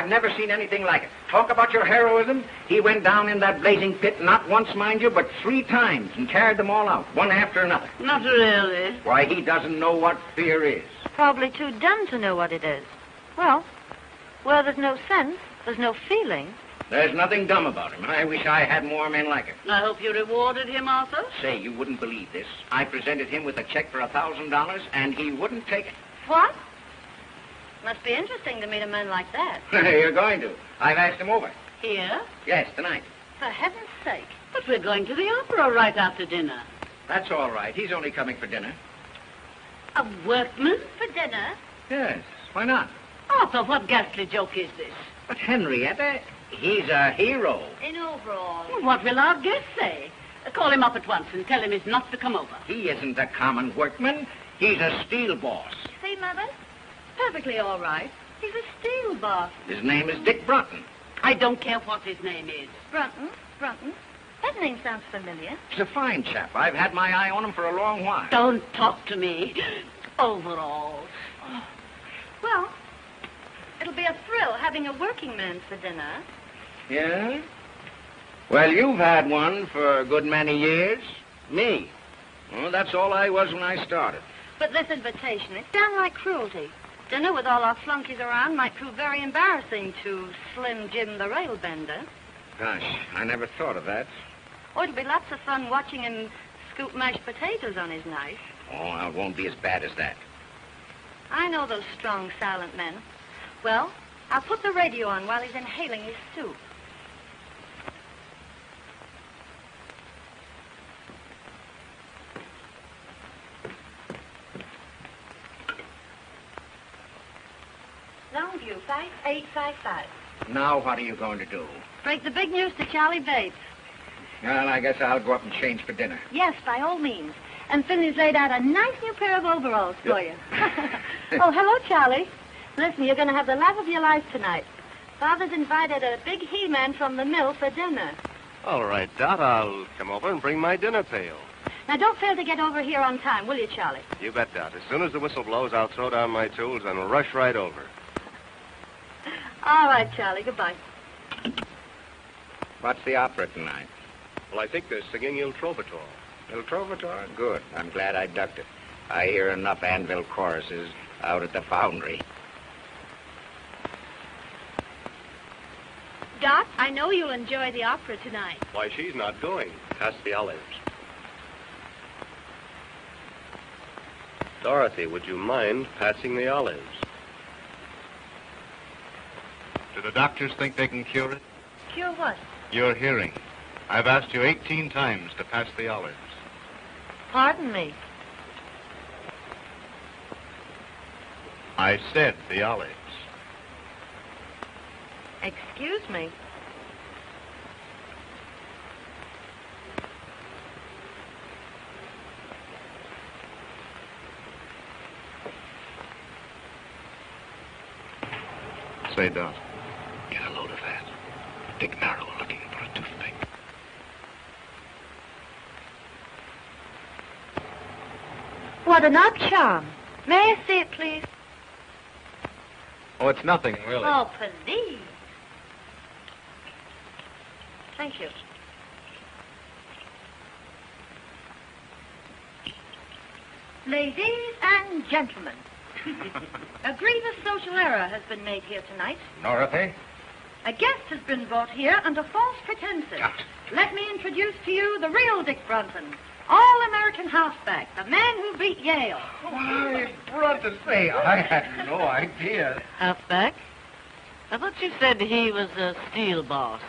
I've never seen anything like it. Talk about your heroism. He went down in that blazing pit not once, mind you, but 3 times and carried them all out, one after another. Not really. Why, he doesn't know what fear is. Probably too dumb to know what it is. Well, where there's no sense, there's no feeling. There's nothing dumb about him. I wish I had more men like him. I hope you rewarded him, Arthur. Say, you wouldn't believe this. I presented him with a check for $1,000, and he wouldn't take it. What? Must be interesting to meet a man like that. You're going to. I've asked him over. Here? Yes, tonight. For heaven's sake. But we're going to the opera right after dinner. That's all right. He's only coming for dinner. A workman? For dinner? Yes, why not? Arthur, what ghastly joke is this? But Henrietta, he's a hero. In overalls. Well, what will our guest say? Call him up at once and tell him he's not to come over. He isn't a common workman. He's a steel boss. See, Mother? Perfectly all right. He's a steel boss. His name is Dick Brunton. I don't care what his name is. Brunton? Brunton? That name sounds familiar. He's a fine chap. I've had my eye on him for a long while. Don't talk to me. Overalls. Oh. Well, it'll be a thrill having a working man for dinner. Yeah? Well, you've had one for a good many years. Me. Well, that's all I was when I started. But this invitation, it's downright cruelty. Dinner with all our flunkies around might prove very embarrassing to Slim Jim the railbender. Gosh, I never thought of that. Oh, it'll be lots of fun watching him scoop mashed potatoes on his knife. Oh, it won't be as bad as that. I know those strong, silent men. Well, I'll put the radio on while he's inhaling his soup. Longview, 5855. Now what are you going to do? Break the big news to Charlie Bates. Well, I guess I'll go up and change for dinner. Yes, by all means. And Finley's laid out a nice new pair of overalls for you. Oh, hello, Charlie. Listen, you're going to have the laugh of your life tonight. Father's invited a big he-man from the mill for dinner. All right, Dot, I'll come over and bring my dinner pail. Now, don't fail to get over here on time, will you, Charlie? You bet, Dot. As soon as the whistle blows, I'll throw down my tools and rush right over. All right, Charlie. Goodbye. What's the opera tonight? Well, I think they're singing Il Trovatore. Il Trovatore? Good. I'm glad I ducked it. I hear enough anvil choruses out at the foundry. Dot, I know you'll enjoy the opera tonight. Why, she's not going. Pass the olives. Dorothy, would you mind passing the olives? Do the doctors think they can cure it? Cure what? Your hearing. I've asked you 18 times to pass the olives. Pardon me. I said the olives. Excuse me. Say, Dot, get a load of that. Dick Merrill looking for a toothpick. What an odd charm. May I see it, please? Oh, it's nothing, really. Oh, please. Thank you. Ladies and gentlemen, a grievous social error has been made here tonight. Dorothy? A guest has been brought here under false pretenses. Let me introduce to you the real Dick Brunton, all-American halfback, the man who beat Yale. Why, Brunton, say, I had no idea. Halfback? I thought you said he was a steel boss.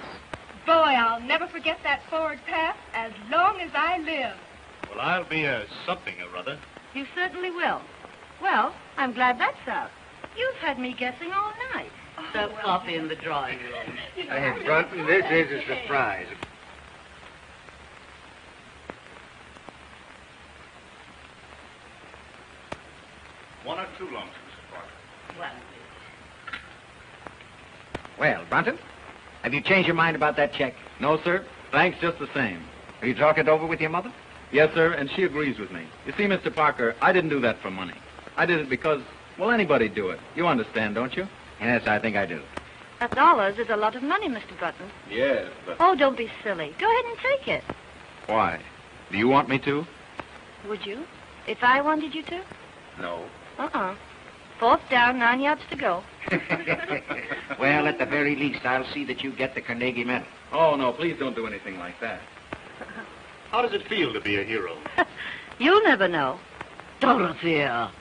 Boy, I'll never forget that forward pass as long as I live. Well, I'll be a something or other. You certainly will. Well, I'm glad that's out. You've had me guessing all night. Serve coffee in the drawing room. Hey, Brunton, this is a surprise. One or two lumps, Mr. Parker. Well, Well, Brunton, have you changed your mind about that check? No, sir. Thanks just the same. Have you talked it over with your mother? Yes, sir, and she agrees with me. You see, Mr. Parker, I didn't do that for money. I did it because, well, anybody'd do it. You understand, don't you? Yes, I think I do. $1 is a lot of money, Mr. Button. Yes, but... Oh, don't be silly. Go ahead and take it. Why? Do you want me to? Would you? If I wanted you to? No. Fourth down, 9 yards to go. Well, at the very least, I'll see that you get the Carnegie Medal. Oh, no, please don't do anything like that. How does it feel to be a hero? You'll never know. Dorothy. Now,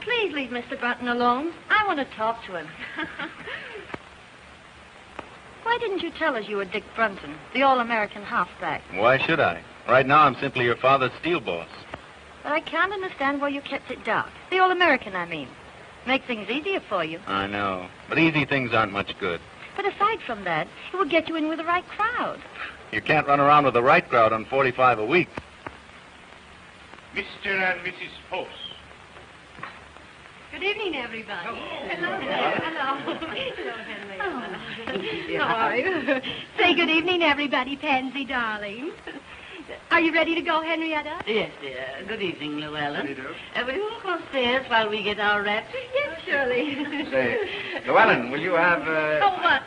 please leave Mr. Button alone. I want to talk to him. Why didn't you tell us you were Dick Brunson, the all-American halfback? Why should I? Right now, I'm simply your father's steel boss. But I can't understand why you kept it dark. The all-American, I mean. Make things easier for you. I know. But easy things aren't much good. But aside from that, it would get you in with the right crowd. You can't run around with the right crowd on 45 a week. Mr. and Mrs. Post. Good evening, everybody. Hello. Henry. How are you? Say good evening, everybody, Pansy, darling. Are you ready to go, Henrietta? Yes, dear. Good evening, Llewellyn. Will you walk upstairs while we get our wraps? Yes, surely. Say, Llewellyn, will you have, Oh, what?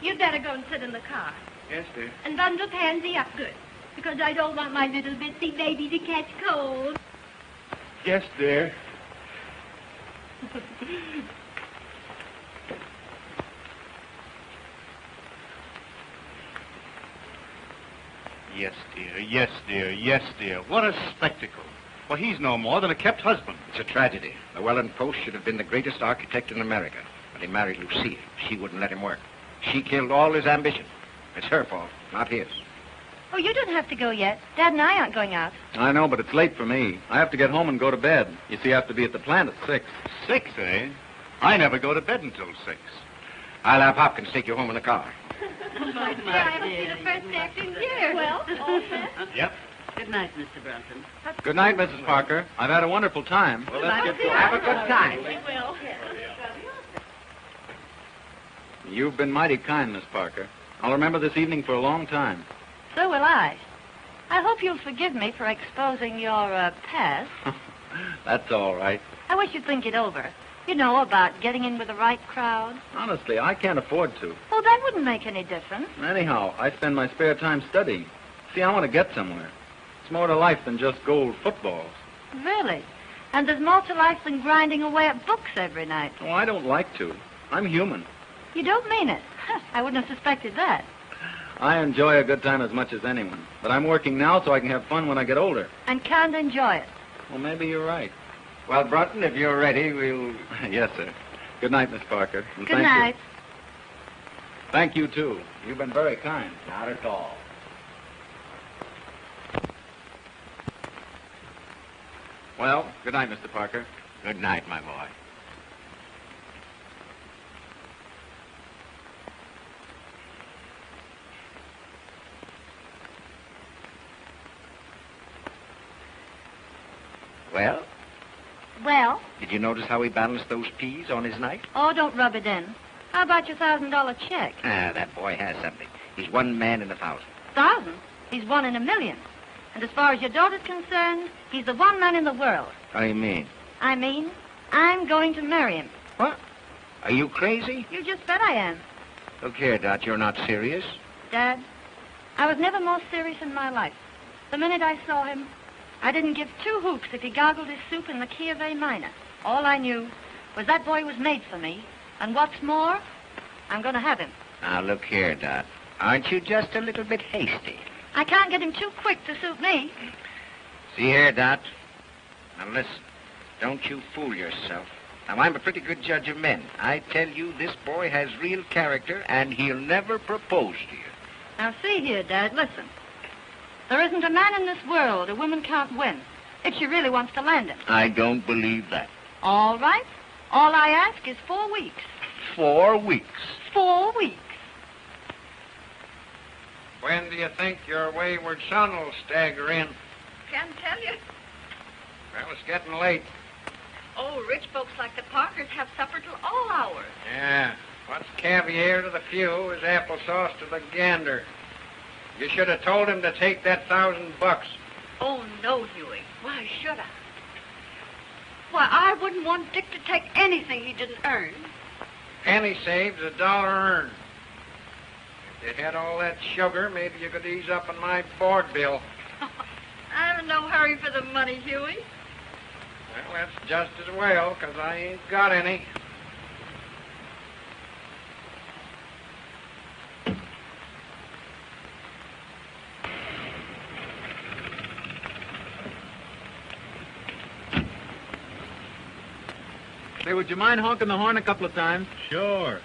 You'd better go and sit in the car. Yes, dear. And bundle Pansy up good, because I don't want my little bitsy baby to catch cold. Yes, dear. Yes, dear. Yes, dear. Yes, dear. What a spectacle. Well, he's no more than a kept husband. It's a tragedy. Llewellyn Post should have been the greatest architect in America. But he married Lucille. She wouldn't let him work. She killed all his ambition. It's her fault, not his. Oh, you don't have to go yet. Dad and I aren't going out. I know, but it's late for me. I have to get home and go to bed. You see, I have to be at the plant at 6. 6, eh? I never go to bed until 6. I'll have Hopkins take you home in the car. My dear, I haven't seen the first act in years. Well, all set? Yep. Good night, Mr. Brunson. Good night, Mrs. Parker. I've had a wonderful time. Well, let's get going. Have a good time. We will. You've been mighty kind, Miss Parker. I'll remember this evening for a long time. So will I. I hope you'll forgive me for exposing your past. That's all right. I wish you'd think it over. You know, about getting in with the right crowd. Honestly, I can't afford to. Oh, that wouldn't make any difference. Anyhow, I spend my spare time studying. See, I want to get somewhere. It's more to life than just gold footballs. Really? And there's more to life than grinding away at books every night. Oh, I don't like to. I'm human. You don't mean it. I wouldn't have suspected that. I enjoy a good time as much as anyone. But I'm working now so I can have fun when I get older. And can't enjoy it. Well, maybe you're right. Well, Brunton, if you're ready, we'll... Yes, sir. Good night, Miss Parker. And Good thank night. You. Thank you, too. You've been very kind. Not at all. Well, good night, Mr. Parker. Good night, my boy. Well, Well? did you notice how he balanced those peas on his knife? Oh, don't rub it in. How about your $1,000 check? That boy has something. He's one man in 1,000. 1,000? He's 1 in a million. And as far as your daughter's concerned, he's the one man in the world. What do you mean? I mean, I'm going to marry him. What? Are you crazy? You just bet I am. Look here, Dot, you're not serious. Dad, I was never more serious in my life. The minute I saw him, I didn't give 2 hoots if he gargled his soup in the key of A minor. All I knew was that boy was made for me. And what's more, I'm going to have him. Now, look here, Dot. Aren't you just a little bit hasty? I can't get him too quick to suit me. See here, Dot. Now, listen. Don't you fool yourself. Now, I'm a pretty good judge of men. I tell you, this boy has real character, and he'll never propose to you. Now, see here, Dad, listen. There isn't a man in this world a woman can't win if she really wants to land him. I don't believe that. All right. All I ask is 4 weeks. 4 weeks. 4 weeks. When do you think your wayward son will stagger in? Can't tell you. Well, it's getting late. Oh, rich folks like the Parkers have supper till all hours. Yeah. What's caviar to the few is applesauce to the gander. You should have told him to take that $1,000. Oh, no, Huey. Why should I? Why, I wouldn't want Dick to take anything he didn't earn. Penny saved is a dollar earned. If you had all that sugar, maybe you could ease up on my board bill. I'm in no hurry for the money, Huey. Well, that's just as well, 'cause I ain't got any. Say, would you mind honking the horn a couple of times? Sure.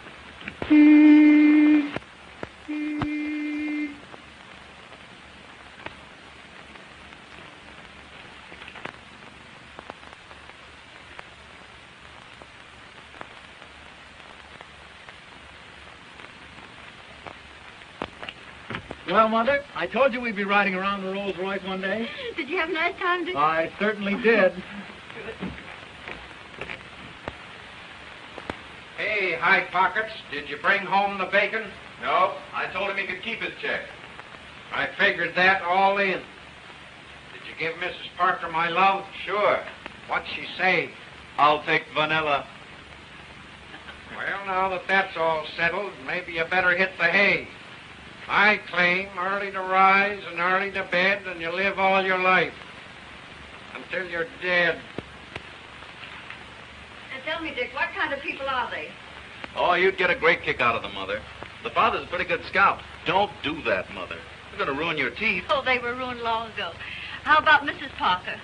Well, Mother, I told you we'd be riding around the Rolls Royce one day. Did you have a nice time, Dick? I certainly did. Hey, High Pockets, did you bring home the bacon? No, I told him he could keep his check. I figured that all in. Did you give Mrs. Parker my love? Sure. What'd she say? I'll take vanilla. Well, now that that's all settled, maybe you better hit the hay. I claim early to rise and early to bed, and you live all your life. Until you're dead. And tell me, Dick, what kind of people are they? Oh, you'd get a great kick out of them, Mother. The father's a pretty good scout. Don't do that, Mother. You're going to ruin your teeth. Oh, they were ruined long ago. How about Mrs. Parker?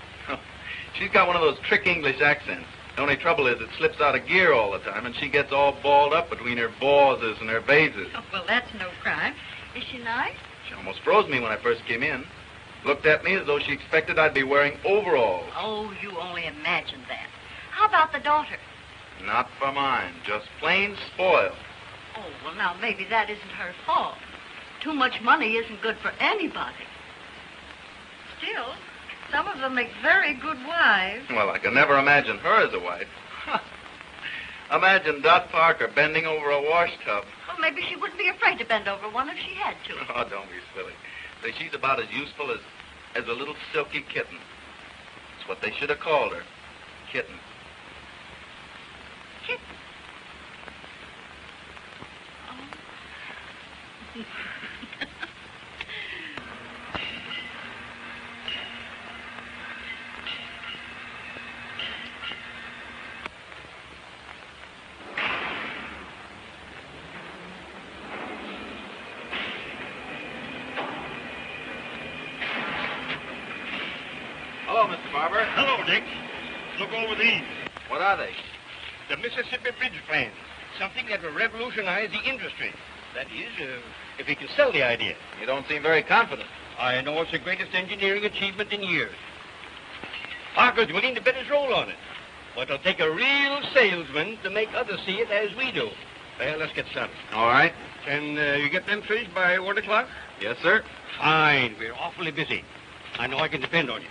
She's got one of those trick English accents. The only trouble is it slips out of gear all the time, and she gets all balled up between her bawses and her bases. Oh, well, that's no crime. Is she nice? She almost froze me when I first came in. Looked at me as though she expected I'd be wearing overalls. Oh, you only imagine that. How about the daughter? Not for mine. Just plain spoiled. Oh, well, now, maybe that isn't her fault. Too much money isn't good for anybody. Still, some of them make very good wives. Well, I can never imagine her as a wife. Imagine Dot Parker bending over a wash tub. Well, maybe she wouldn't be afraid to bend over one if she had to. Oh, don't be silly. Say, she's about as useful as a little silky kitten. That's what they should have called her. Kitten. Kitten? Oh. Hello, Mr. Barber. Hello, Dick. Look over these. What are they? The Mississippi Bridge plan. Something that will revolutionize the industry. That is, if we can sell the idea. You don't seem very confident. I know it's the greatest engineering achievement in years. Parker's willing to bet his roll on it. But it'll take a real salesman to make others see it as we do. Well, let's get started. All right. Can you get them finished by 1 o'clock? Yes, sir. Fine. We're awfully busy. I know I can depend on you.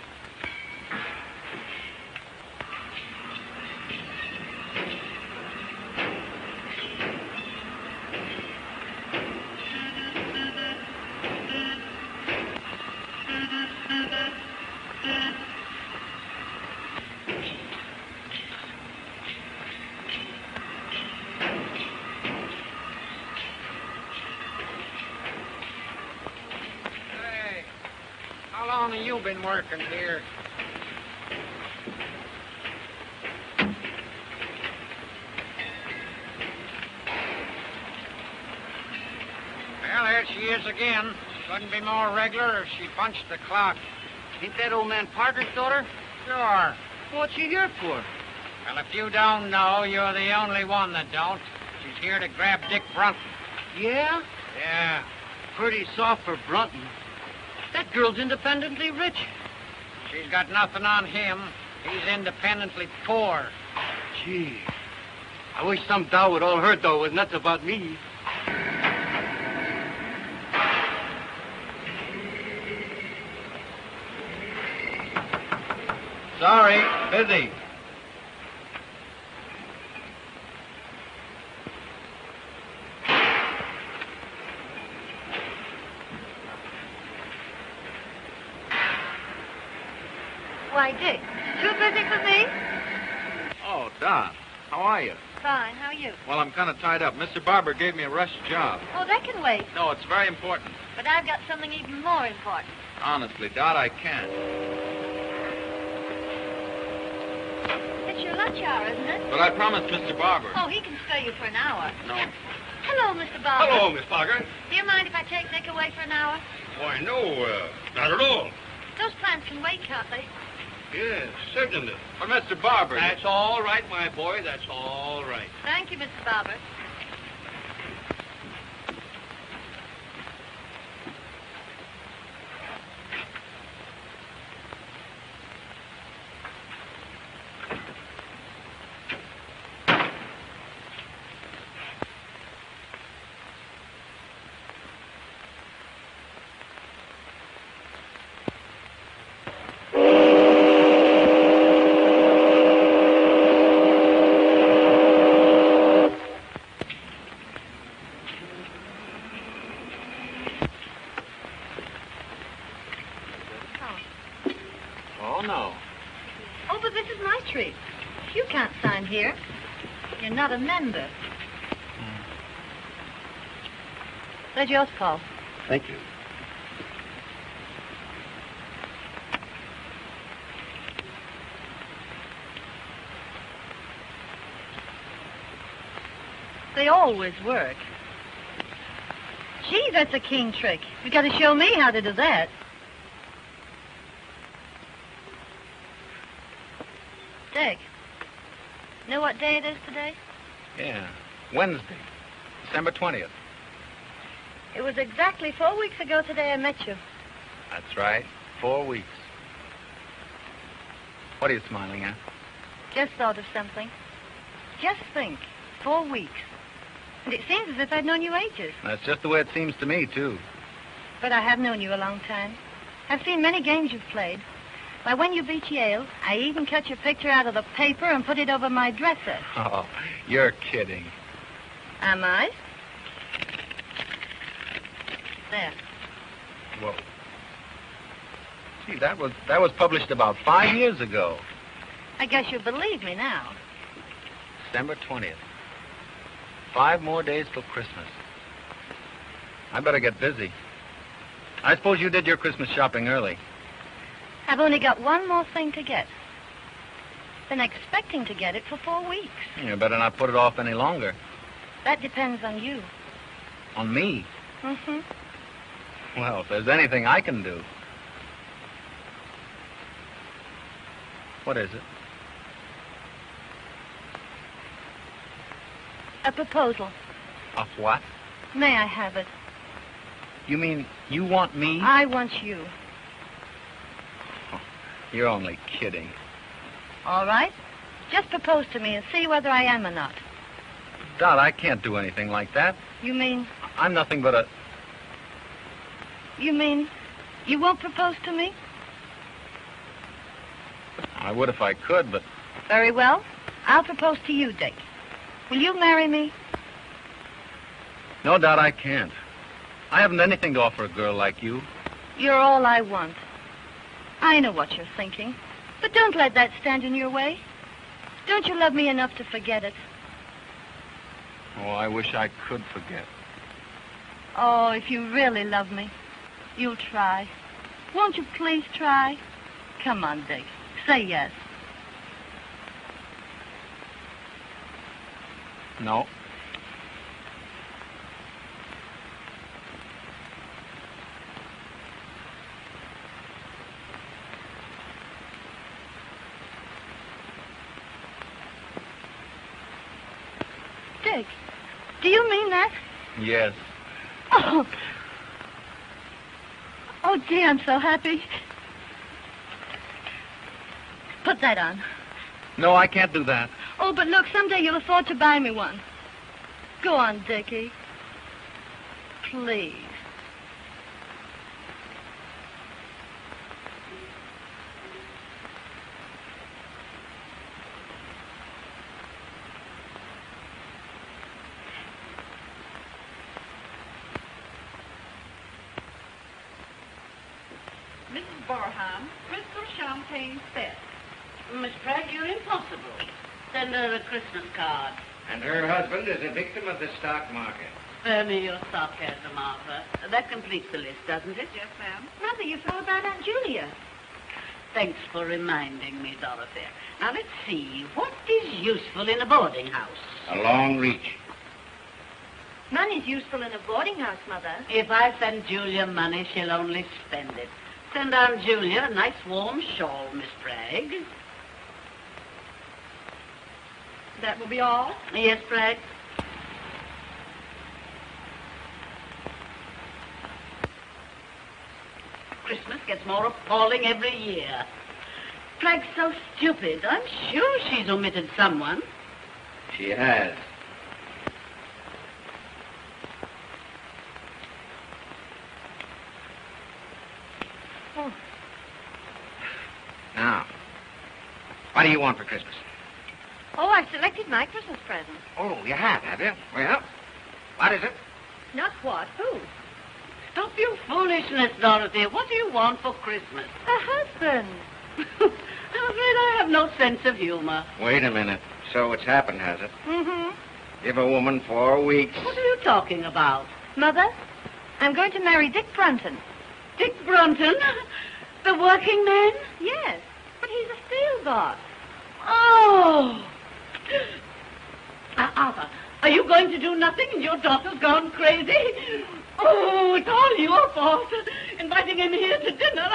How long have you been working here? Well, there she is again. Couldn't be more regular if she punched the clock. Ain't that old man Parker's daughter? Sure. What's she here for? Well, if you don't know, you're the only one that don't. She's here to grab Dick Brunton. Yeah? Yeah. Pretty soft for Brunton. That girl's independently rich. She's got nothing on him. He's independently poor. Gee, I wish some doll would all her dough was nuts about me. Sorry, busy. Why, Dick, too busy for me? Oh, Dot, how are you? Fine. How are you? Well, I'm kind of tied up. Mr. Barber gave me a rush job. Oh, that can wait. No, it's very important. But I've got something even more important. Honestly, Dot, I can't. It's your lunch hour, isn't it? But I promised Mr. Barber. Oh, he can spare you for an hour. No. Hello, Mr. Barber. Hello, Miss Parker. Do you mind if I take Nick away for an hour? Why, no, not at all. Those plants can wait, can't they? Yes, certainly. But Mr. Barber... That's all right, my boy. That's all right. Thank you, Mr. Barber. You can't sign here. You're not a member. There's yours, Paul. Thank you. They always work. Gee, that's a keen trick. You got to show me how to do that. Dick, know what day it is today? Yeah, Wednesday, December 20th. It was exactly 4 weeks ago today I met you. That's right, 4 weeks. What are you smiling at? Just thought of something. Just think, 4 weeks. And it seems as if I'd known you ages. That's just the way it seems to me, too. But I have known you a long time. I've seen many games you've played. Why, when you beat Yale, I even cut your picture out of the paper and put it over my dresser. Oh, you're kidding. Am I? There. Whoa. Gee, that was published about 5 years ago. I guess you believe me now. December 20th. 5 more days till Christmas. I better get busy. I suppose you did your Christmas shopping early. I've only got one more thing to get. Been expecting to get it for 4 weeks. You better not put it off any longer. That depends on you. On me? Mm-hmm. Well, if there's anything I can do. What is it? A proposal. Of what? May I have it? You mean you want me? I want you. You're only kidding. All right. Just propose to me and see whether I am or not. Dot, I can't do anything like that. You mean... I'm nothing but a... You mean you won't propose to me? I would if I could, but... Very well. I'll propose to you, Dick. Will you marry me? No, Dot, I can't. I haven't anything to offer a girl like you. You're all I want. I know what you're thinking. But don't let that stand in your way. Don't you love me enough to forget it? Oh, I wish I could forget. Oh, if you really love me, you'll try. Won't you please try? Come on, Dick. Say yes. No. Dick, do you mean that? Yes. Oh. Oh, gee, I'm so happy. Put that on. No, I can't do that. Oh, but look, someday you'll afford to buy me one. Go on, Dickie. Please. Mrs. Barham, crystal champagne set. Miss Pratt, you're impossible. Send her a Christmas card. And her husband is a victim of the stock market. Spare me your sarcasm, Arthur. That completes the list, doesn't it? Yes, ma'am. Mother, you forgot about Aunt Julia. Thanks for reminding me, Dorothy. Now, let's see. What is useful in a boarding house? A long reach. Money's useful in a boarding house, Mother. If I send Julia money, she'll only spend it. Send Aunt Julia a nice warm shawl, Miss Bragg. That will be all? Yes, Bragg? Christmas gets more appalling every year. Bragg's so stupid. I'm sure she's omitted someone. She has. Oh. Now, what do you want for Christmas? Oh, I've selected my Christmas present. Oh, you have you? Well, what is it? Not what? Who? Stop your foolishness, Dorothy. What do you want for Christmas? A husband. I'm afraid I have no sense of humor. Wait a minute. So it's happened, has it? Mm-hmm. Give a woman 4 weeks. What are you talking about? Mother, I'm going to marry Dick Brunton. Dick Brunton? The working man? Yes, but he's a steel boss. Oh! Arthur, are you going to do nothing and your daughter's gone crazy? Oh, it's all your fault. Inviting him here to dinner.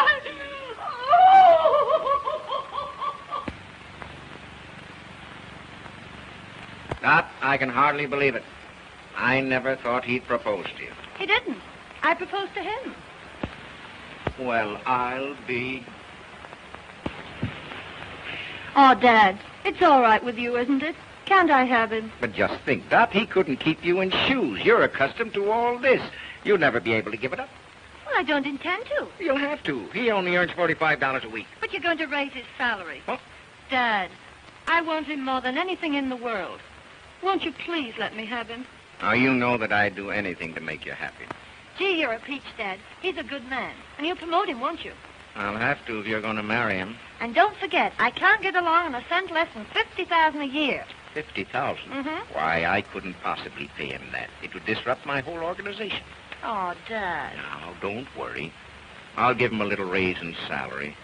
Dot, I can hardly believe it. I never thought he'd propose to you. He didn't. I proposed to him. Well, I'll be... Oh, Dad, it's all right with you, isn't it? Can't I have him? But just think, Dot, he couldn't keep you in shoes. You're accustomed to all this. You'll never be able to give it up. Well, I don't intend to. You'll have to. He only earns $45 a week. But you're going to raise his salary. What? Dad, I want him more than anything in the world. Won't you please let me have him? Now, you know that I'd do anything to make you happy. Gee, you're a peach, Dad. He's a good man. And you'll promote him, won't you? I'll have to if you're going to marry him. And don't forget, I can't get along on a cent less than $50,000 a year. $50,000? Mm-hmm. Why, I couldn't possibly pay him that. It would disrupt my whole organization. Oh, Dad. Now, don't worry. I'll give him a little raise in salary.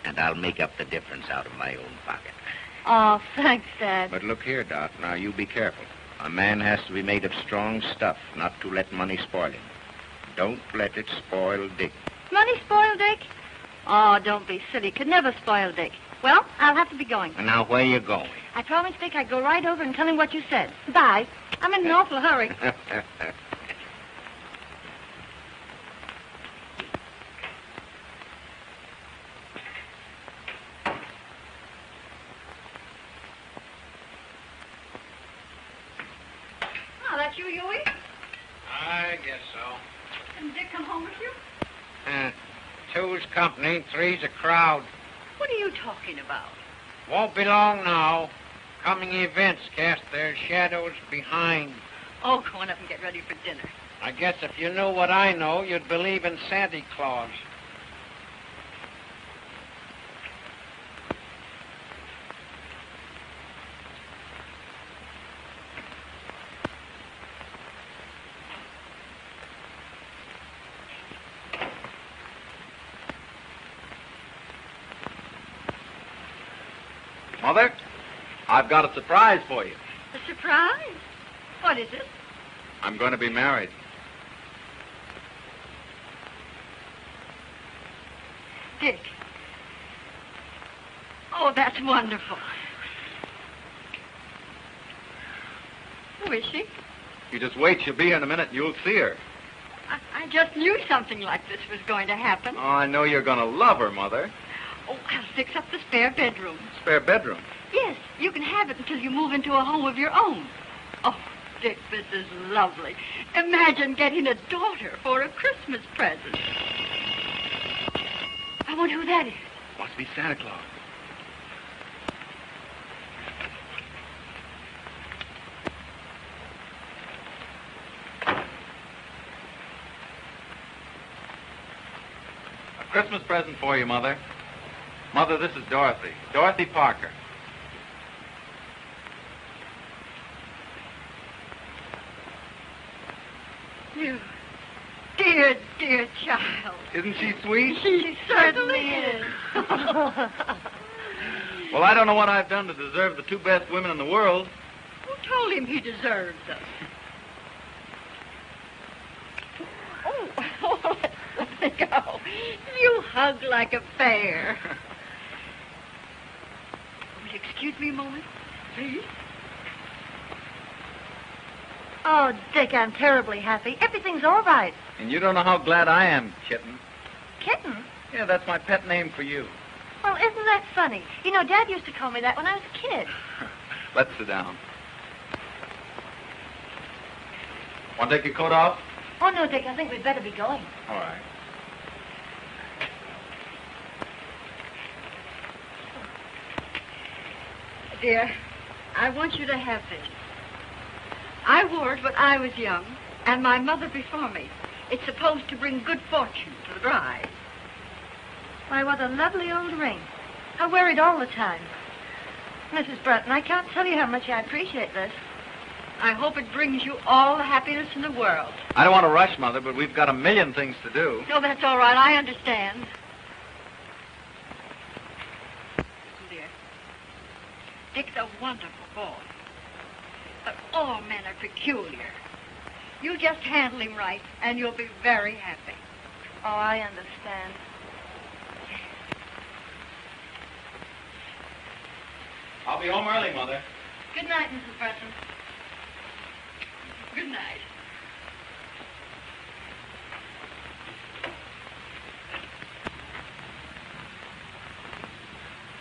And I'll make up the difference out of my own pocket. Oh, thanks, Dad. But look here, Dot. Now, you be careful. A man has to be made of strong stuff, not to let money spoil him. Don't let it spoil Dick. Money spoil Dick? Oh, don't be silly. Could never spoil Dick. Well, I'll have to be going. And now, where you going? I promised Dick I'd go right over and tell him what you said. Bye. I'm in an awful hurry. Oh, that's you, Huey? I guess so. Didn't Dick come home with you? Two's company, three's a crowd. What are you talking about? Won't be long now. Coming events cast their shadows behind. Oh, go on up and get ready for dinner. I guess if you knew what I know, you'd believe in Santa Claus. Mother, I've got a surprise for you. A surprise? What is it? I'm going to be married. Dick. Oh, that's wonderful. Who is she? You just wait. She'll be here in a minute and you'll see her. I just knew something like this was going to happen. Oh, I know you're going to love her, Mother. Oh, I'll fix up the spare bedroom. Spare bedroom. Yes, you can have it until you move into a home of your own. Oh, Dick, this is lovely. Imagine getting a daughter for a Christmas present. I wonder who that is. Must be Santa Claus. A Christmas present for you, Mother. Mother, this is Dorothy. Dorothy Parker. You dear, dear child. Isn't she sweet? She certainly is. Well, I don't know what I've done to deserve the two best women in the world. Who told him he deserves them? Oh, let me go. You hug like a bear. Will you excuse me a moment, please? Oh, Dick, I'm terribly happy. Everything's all right. And you don't know how glad I am, Kitten. Kitten? Yeah, that's my pet name for you. Well, isn't that funny? You know, Dad used to call me that when I was a kid. Let's sit down. Want to take your coat off? Oh, no, Dick, I think we'd better be going. All right. Dear, I want you to have this. I wore it when I was young, and my mother before me. It's supposed to bring good fortune to the bride. Why, what a lovely old ring. I wear it all the time. Mrs. Bretton, I can't tell you how much I appreciate this. I hope it brings you all the happiness in the world. I don't want to rush, Mother, but we've got a million things to do. No, that's all right. I understand. Listen, dear. Dick's a wonderful boy. But all men are peculiar. You just handle him right, and you'll be very happy. Oh, I understand. I'll be home early, Mother. Good night, Mrs. Bretton. Good night.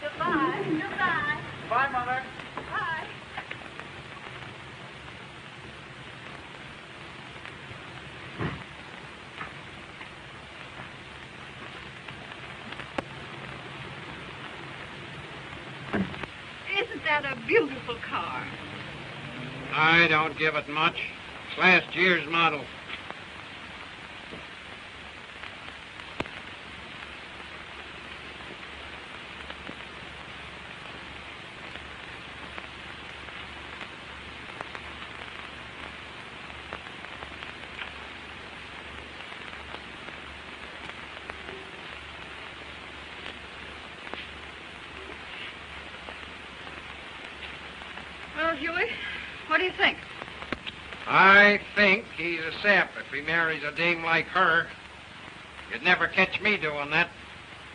Goodbye. Goodbye. Bye, Mother. Bye. Isn't that a beautiful car? I don't give it much. It's last year's model. Well, Huey, what do you think? I think he's a sap if he marries a dame like her. You'd never catch me doing that.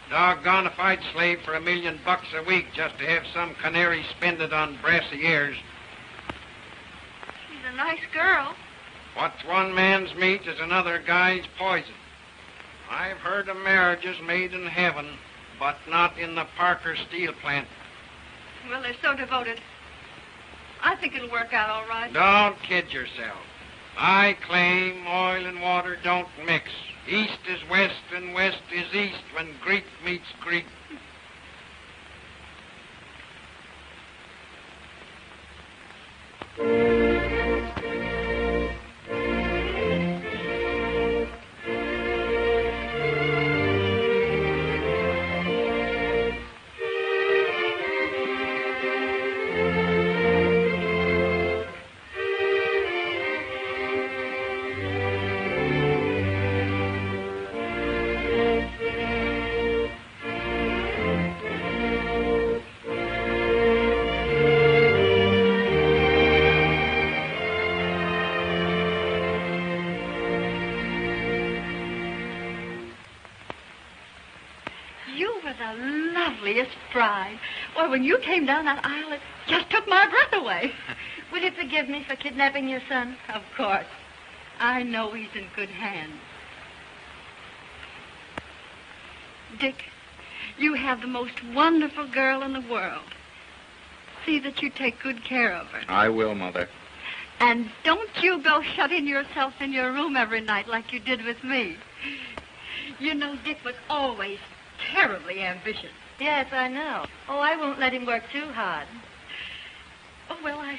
Doggone if I'd slave for $1 million a week just to have some canary spend it on brassy ears. She's a nice girl. What's one man's meat is another guy's poison. I've heard of marriages made in heaven, but not in the Parker steel plant. Well, they're so devoted. I think it'll work out all right. Don't kid yourself. I claim oil and water don't mix. East is west and west is east when Greek meets Greek. Bride. Well, when you came down that aisle, it just took my breath away. Will you forgive me for kidnapping your son? Of course. I know he's in good hands. Dick, you have the most wonderful girl in the world. See that you take good care of her. I will, Mother. And don't you go shutting yourself in your room every night like you did with me. You know, Dick was always terribly ambitious. Yes, I know. Oh, I won't let him work too hard. Oh, well, I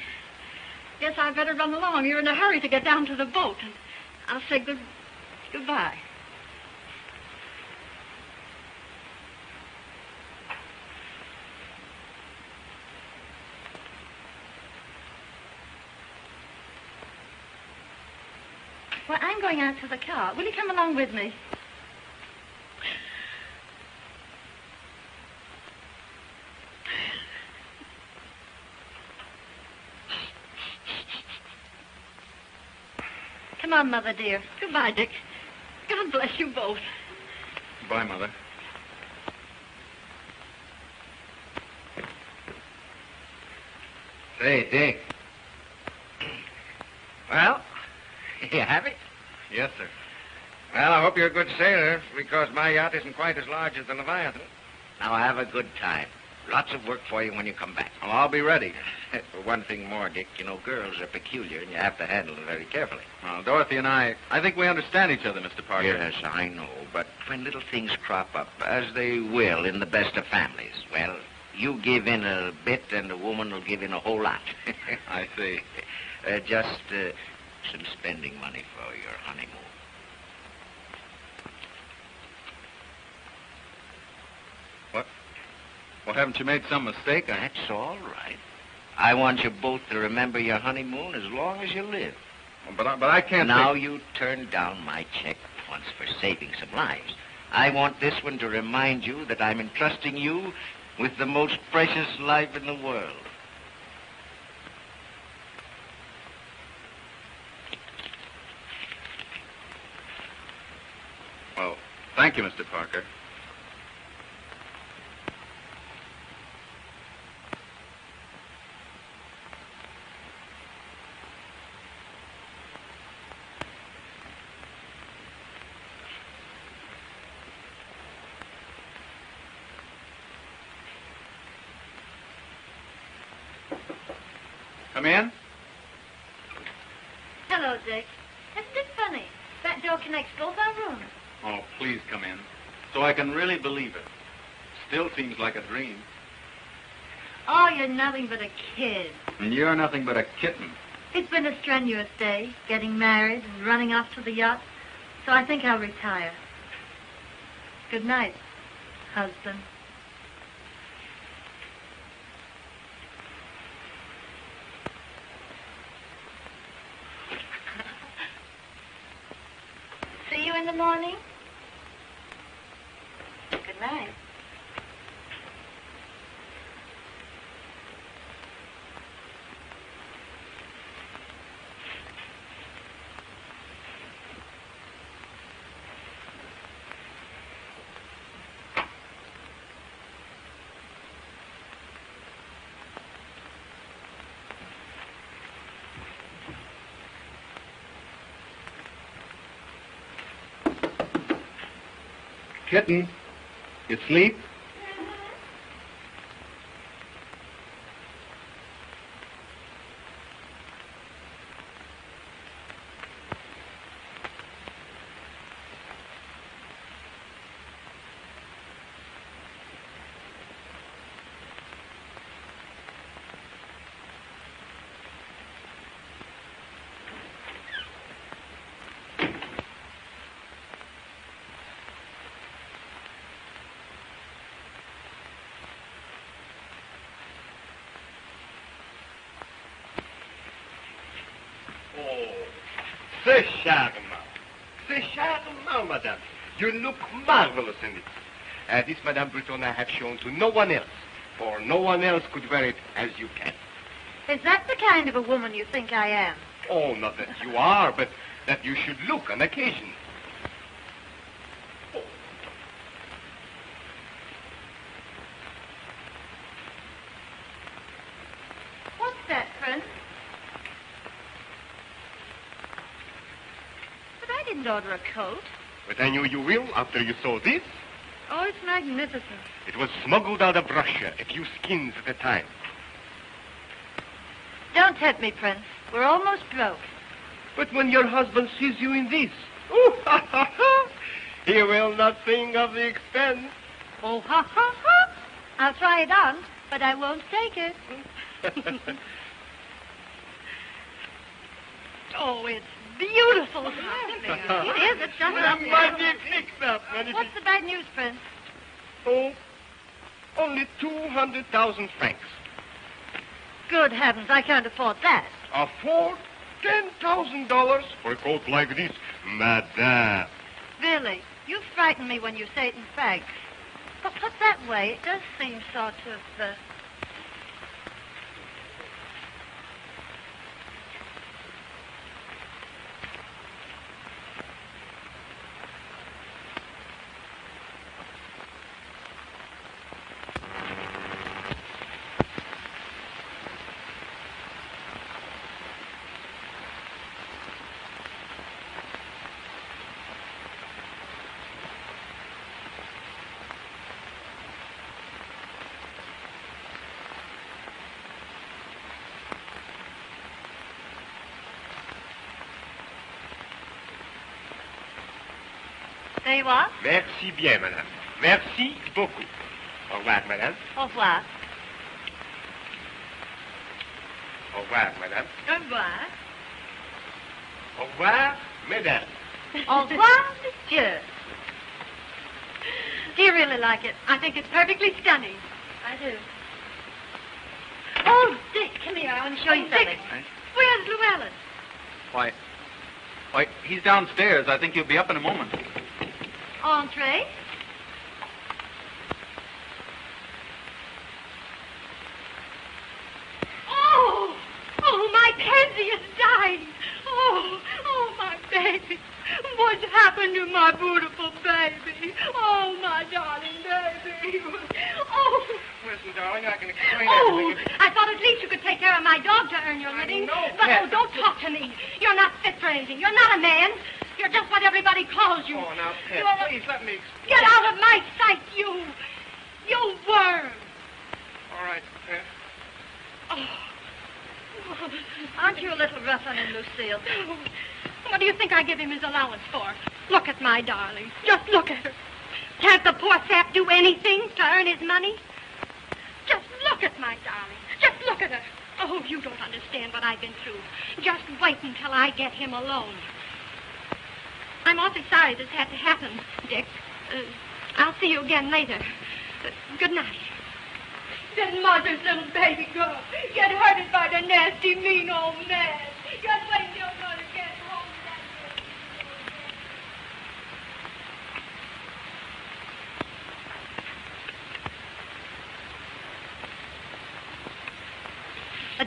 guess I better run along. You're in a hurry to get down to the boat, and I'll say goodbye. Well, I'm going out to the car. Will you come along with me? Come on, Mother, dear. Goodbye, Dick. God bless you both. Bye, Mother. Say, Dick. Well, you have it? Yes, sir. Well, I hope you're a good sailor, because my yacht isn't quite as large as the Leviathan. Now, have a good time. Lots of work for you when you come back. Well, I'll be ready. One thing more, Dick. You know, girls are peculiar, and you have to handle them very carefully. Well, Dorothy and I think we understand each other, Mr. Parker. Yes, I know. But when little things crop up, as they will in the best of families, well, you give in a bit, and the woman will give in a whole lot. I see. Just some spending money for your honeymoon. Well, haven't you made some mistake? That's all right. I want you both to remember your honeymoon as long as you live. But I can't... Now you turn down my check once for saving some lives. I want this one to remind you that I'm entrusting you with the most precious life in the world. Well, thank you, Mr. Parker. Come in. Hello, Dick. Isn't it funny? That door connects both our rooms. Oh, please come in, so I can really believe it. Still seems like a dream. Oh, you're nothing but a kid. And you're nothing but a kitten. It's been a strenuous day, getting married and running off to the yacht. So I think I'll retire. Good night, husband. See you in the morning. Good night. Kitten, you sleep? C'est charmant. C'est charmant, madame. You look marvelous in it. This, Madame Breton, I have shown to no one else, for no one else could wear it as you can. Is that the kind of a woman you think I am? Oh, not that you are, but that you should look on occasion. Oh. What's that, Prince? But I didn't order a coat. But I knew you will after you saw this. Oh, it's magnificent. It was smuggled out of Russia, a few skins at a time. Don't tempt me, Prince. We're almost broke. But when your husband sees you in this, ooh, ha, ha, ha, he will not think of the expense. Oh, ha, ha, ha. I'll try it on, but I won't take it. Oh, it's beautiful. It is. It's just up there. Magnifique. What's the bad news, Prince? Oh, only 200,000 francs. Good heavens, I can't afford that. Afford? $10,000 for a coat like this? Madame. Billy, you frighten me when you say it in fact. But put that way, it does seem sort of, There you are. Merci bien, madame. Merci beaucoup. Au revoir, madame. Au revoir. Au revoir, madame. Au revoir. Au revoir, mesdames. Au revoir, monsieur. Do you really like it? I think it's perfectly stunning. I do. Oh, Dick, come here. I want to show you something. Dick, where's Llewellyn? Why, he's downstairs. I think he'll be up in a moment. Entree. Oh, my Pansy is dying. Oh, my baby. What's happened to my beautiful baby? Oh, my darling baby. Oh. Listen, darling, I can explain Oh, everything. I thought at least you could take care of my dog to earn your living. But, Pet. don't talk to me. You're not fit for anything. You're not a man. You're just what everybody calls you. Oh, now, Pet, You're- please let me explain. Get out of my sight, you worm. All right, Pet. Aren't you a little rough on him, Lucille? What do you think I give him his allowance for? Look at my darling. Just look at her. Can't the poor sap do anything to earn his money? Just look at my darling. Just look at her. Oh, you don't understand what I've been through. Just wait until I get him alone. I'm awfully sorry this had to happen, Dick. I'll see you again later. Good night. Did mother's little baby girl get hurted by the nasty, mean old man? Just wait till mother gets home.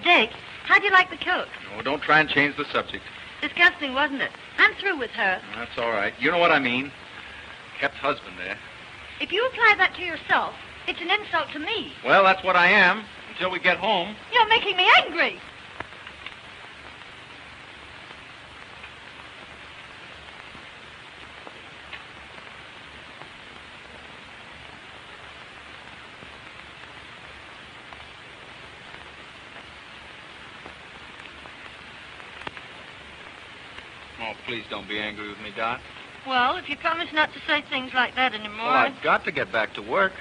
Dick, how'd you like the coat? Oh, don't try and change the subject. Disgusting, wasn't it? I'm through with her. That's all right. You know what I mean. Kept husband there. If you apply that to yourself, it's an insult to me. Well, that's what I am until we get home. You're making me angry. Oh, please don't be angry with me, Dot. Well, if you promise not to say things like that anymore... Well, I've got to get back to work.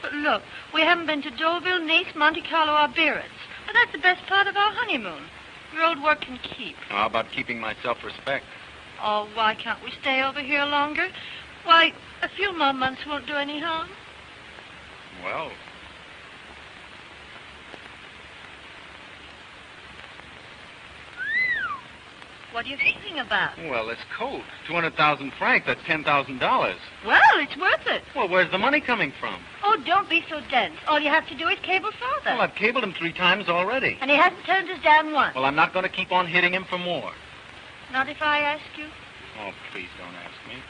But look, we haven't been to Deauville, Nice, Monte Carlo, or Biarritz. But that's the best part of our honeymoon. Your old work can keep. How about keeping my self-respect? Oh, why can't we stay over here longer? Why, a few more months won't do any harm. Well, What are you thinking about? well, this coat, 200,000 francs, that's $10,000. Well, it's worth it. Well, where's the money coming from? Oh, don't be so dense. All you have to do is cable Father. Well, I've cabled him 3 times already. And he hasn't turned us down once. Well, I'm not going to keep on hitting him for more. Not if I ask you. Oh, please don't ask me.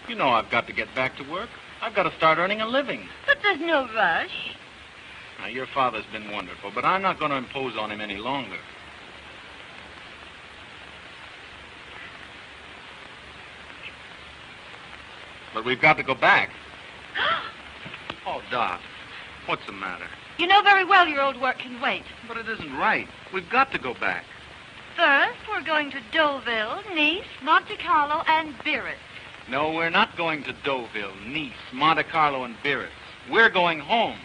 You know I've got to get back to work. I've got to start earning a living. But there's no rush. Now, your father's been wonderful, but I'm not going to impose on him any longer. But we've got to go back. Oh, Dot, what's the matter? You know very well your old work can wait. But it isn't right. We've got to go back. First, we're going to Deauville, Nice, Monte Carlo, and Biarritz. No, we're not going to Deauville, Nice, Monte Carlo, and Biarritz. We're going home.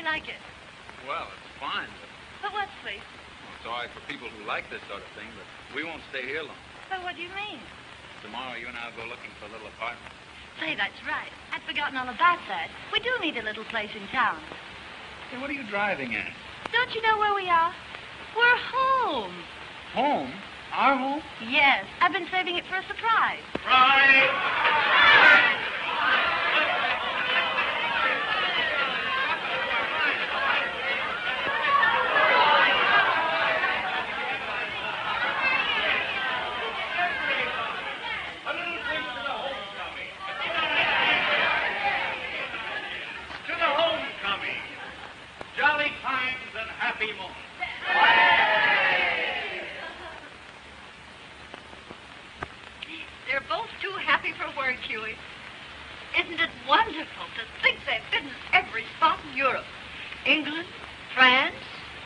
you like it? Well, it's fine, But what, please? it's all right for people who like this sort of thing, but we won't stay here long. But what do you mean? Tomorrow you and I will go looking for a little apartment. Say, that's right. I'd forgotten all about that. We do need a little place in town. Hey, what are you driving at? Don't you know where we are? We're home. Home? Our home? Yes, I've been saving it for a surprise. Right! To the homecoming. Jolly times and happy moments. They're both too happy for words, Huey. Isn't it wonderful to think they've been in every spot in Europe? England, France,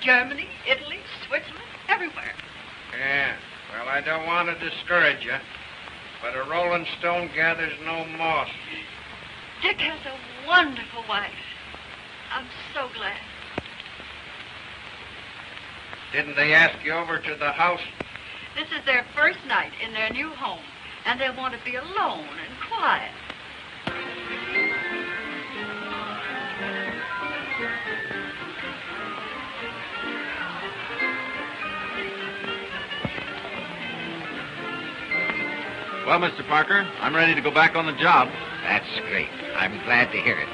Germany, Italy, Switzerland, everywhere. Yeah, well, I don't want to discourage you, but a rolling stone gathers no moss. Dick has a wonderful wife. I'm so glad. Didn't they ask you over to the house? This is their first night in their new home, and they want to be alone and quiet. Well, Mr. Parker, I'm ready to go back on the job. That's great. I'm glad to hear it.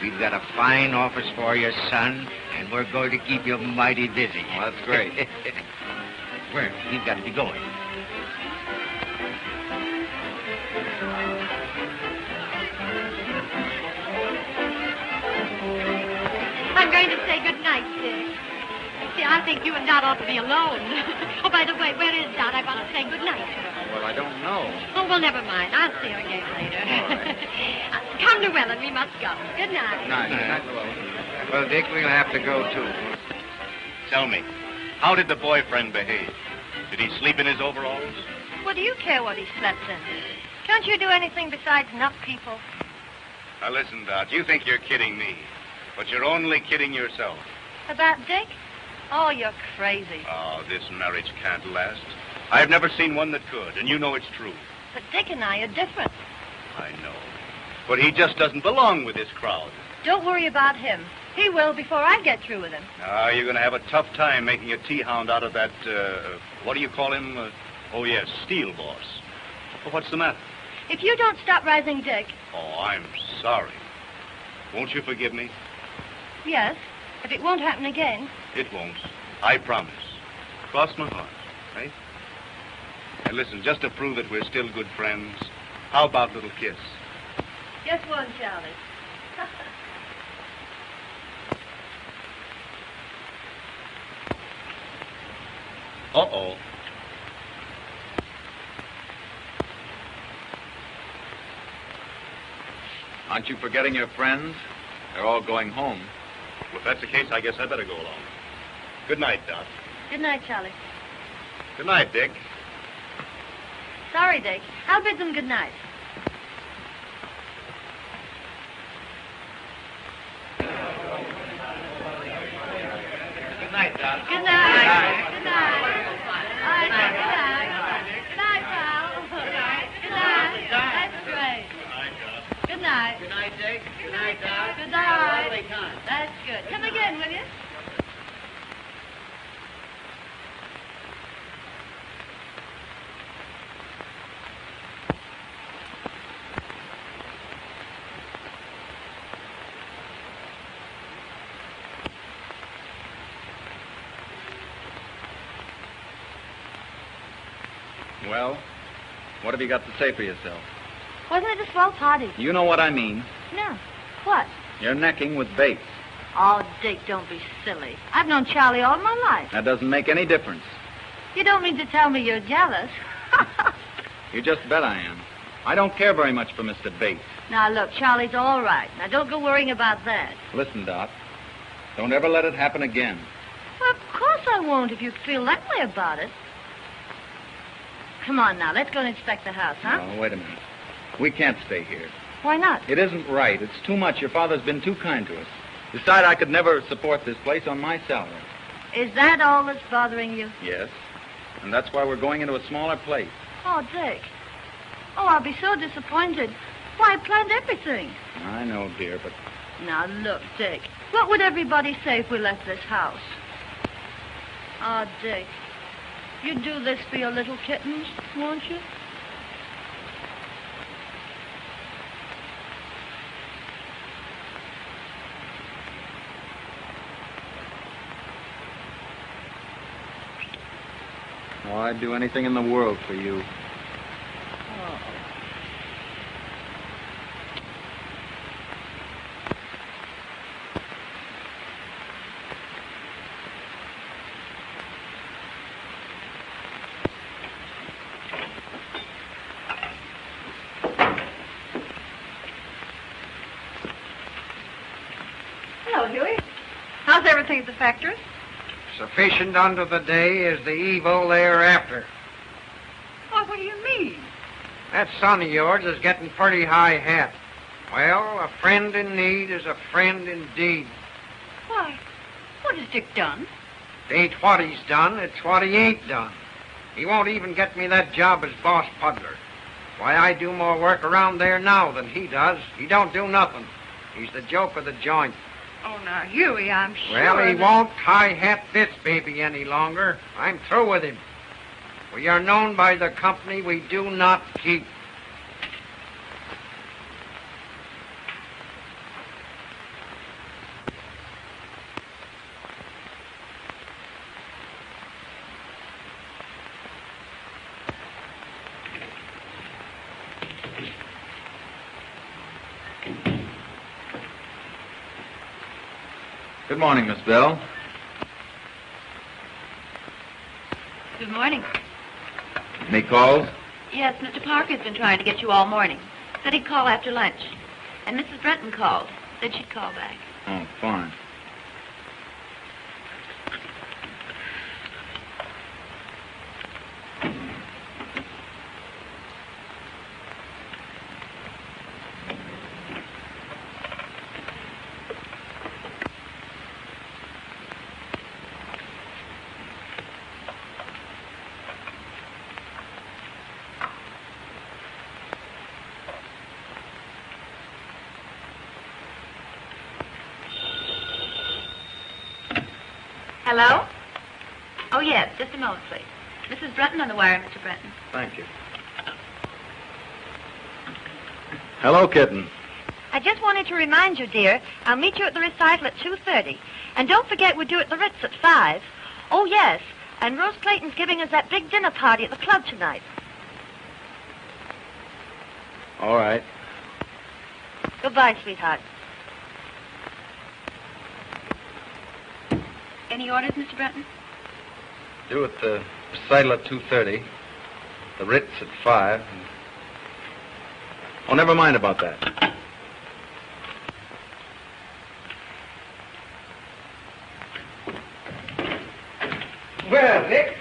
We've got a fine office for you, son, and we're going to keep you mighty busy. Well, that's great. Where? We've got to be going. I'm going to say good night, Dick. See, I think you and Dot ought to be alone. Oh, by the way, where is Dot? I want to say good night to her. Well, I don't know. Oh, well, never mind. I'll see her again later. All right. Come, Llewellyn. We must go. Good night. Night. Well, Dick, we'll have to go, too. Tell me, how did the boyfriend behave? Did he sleep in his overalls? What do you care what he slept in? Can't you do anything besides knock people? Now listen, Dot, you think you're kidding me, but you're only kidding yourself. About Dick? Oh, you're crazy. Oh, this marriage can't last. I've never seen one that could, and you know it's true. But Dick and I are different. I know. But he just doesn't belong with this crowd. Don't worry about him. He will before I get through with him. Ah, you're going to have a tough time making a tea-hound out of that, what do you call him? Oh, yes, Steel Boss. Well, what's the matter? If you don't stop rising Dick... Oh, I'm sorry. Won't you forgive me? Yes, if it won't happen again. It won't. I promise. Cross my heart, right? And listen, just to prove that we're still good friends, how about a little kiss? Just one, Charlie. Uh-oh. Aren't you forgetting your friends? They're all going home. Well, if that's the case, I guess I better go along. Good night, Dot. Good night, Charlie. Good night, Dick. Sorry, Dick. I'll bid them good night. Good night, Dot. Good night. Good night. All right, Dick, good night. Good night, pal. Good night. That's great. Good night. Good night, Dick. Good night, Dot. Good night. That's good. Come again, will you? Well, what have you got to say for yourself? Wasn't it a swell party? You know what I mean. No. What? You're necking with Bates. Oh, Dick, don't be silly. I've known Charlie all my life. That doesn't make any difference. You don't mean to tell me you're jealous? You just bet I am. I don't care very much for Mr. Bates. Now, look, Charlie's all right. Now, don't go worrying about that. Listen, Dot. Don't ever let it happen again. Well, of course I won't if you feel that way about it. Come on now, let's go and inspect the house, huh? No, wait a minute. We can't stay here. Why not? It isn't right. It's too much. Your father's been too kind to us. Besides, I could never support this place on my salary. Is that all that's bothering you? Yes. And that's why we're going into a smaller place. Oh, Dick. Oh, I'll be so disappointed. Why, I planned everything. I know, dear, but... Now, look, Dick. What would everybody say if we left this house? Oh, Dick. You'd do this for your little kittens, won't you? Oh, I'd do anything in the world for you. Oh. Hello, Huey. How's everything at the factory? Sufficient unto the day is the evil thereafter. Oh, what do you mean? That son of yours is getting pretty high hat. Well, a friend in need is a friend indeed. Why, what has Dick done? It ain't what he's done, it's what he ain't done. He won't even get me that job as boss puddler. Why, I do more work around there now than he does. He don't do nothing. He's the joke of the joint. Oh, now, Huey, I'm sure Well, he that- won't high-hat this baby any longer. I'm through with him. We are known by the company we do not keep. Good morning, Miss Bell. Good morning. Any calls? Yes, Mr. Parker's been trying to get you all morning. Said he'd call after lunch. And Mrs. Brenton called. Said she'd call back. Oh, fine. Hello? Oh, yes, just a moment, please. Mrs. Brenton on the wire, Mr. Brenton. Thank you. Hello, kitten. I just wanted to remind you, dear, I'll meet you at the recital at 2:30. And don't forget we're due at the Ritz at 5. Oh, yes, and Rose Clayton's giving us that big dinner party at the club tonight. All right. Goodbye, sweetheart. Any orders, Mr. Brenton? Due at the recital at 2:30. The Ritz at 5. Oh, never mind about that. Well, Dick.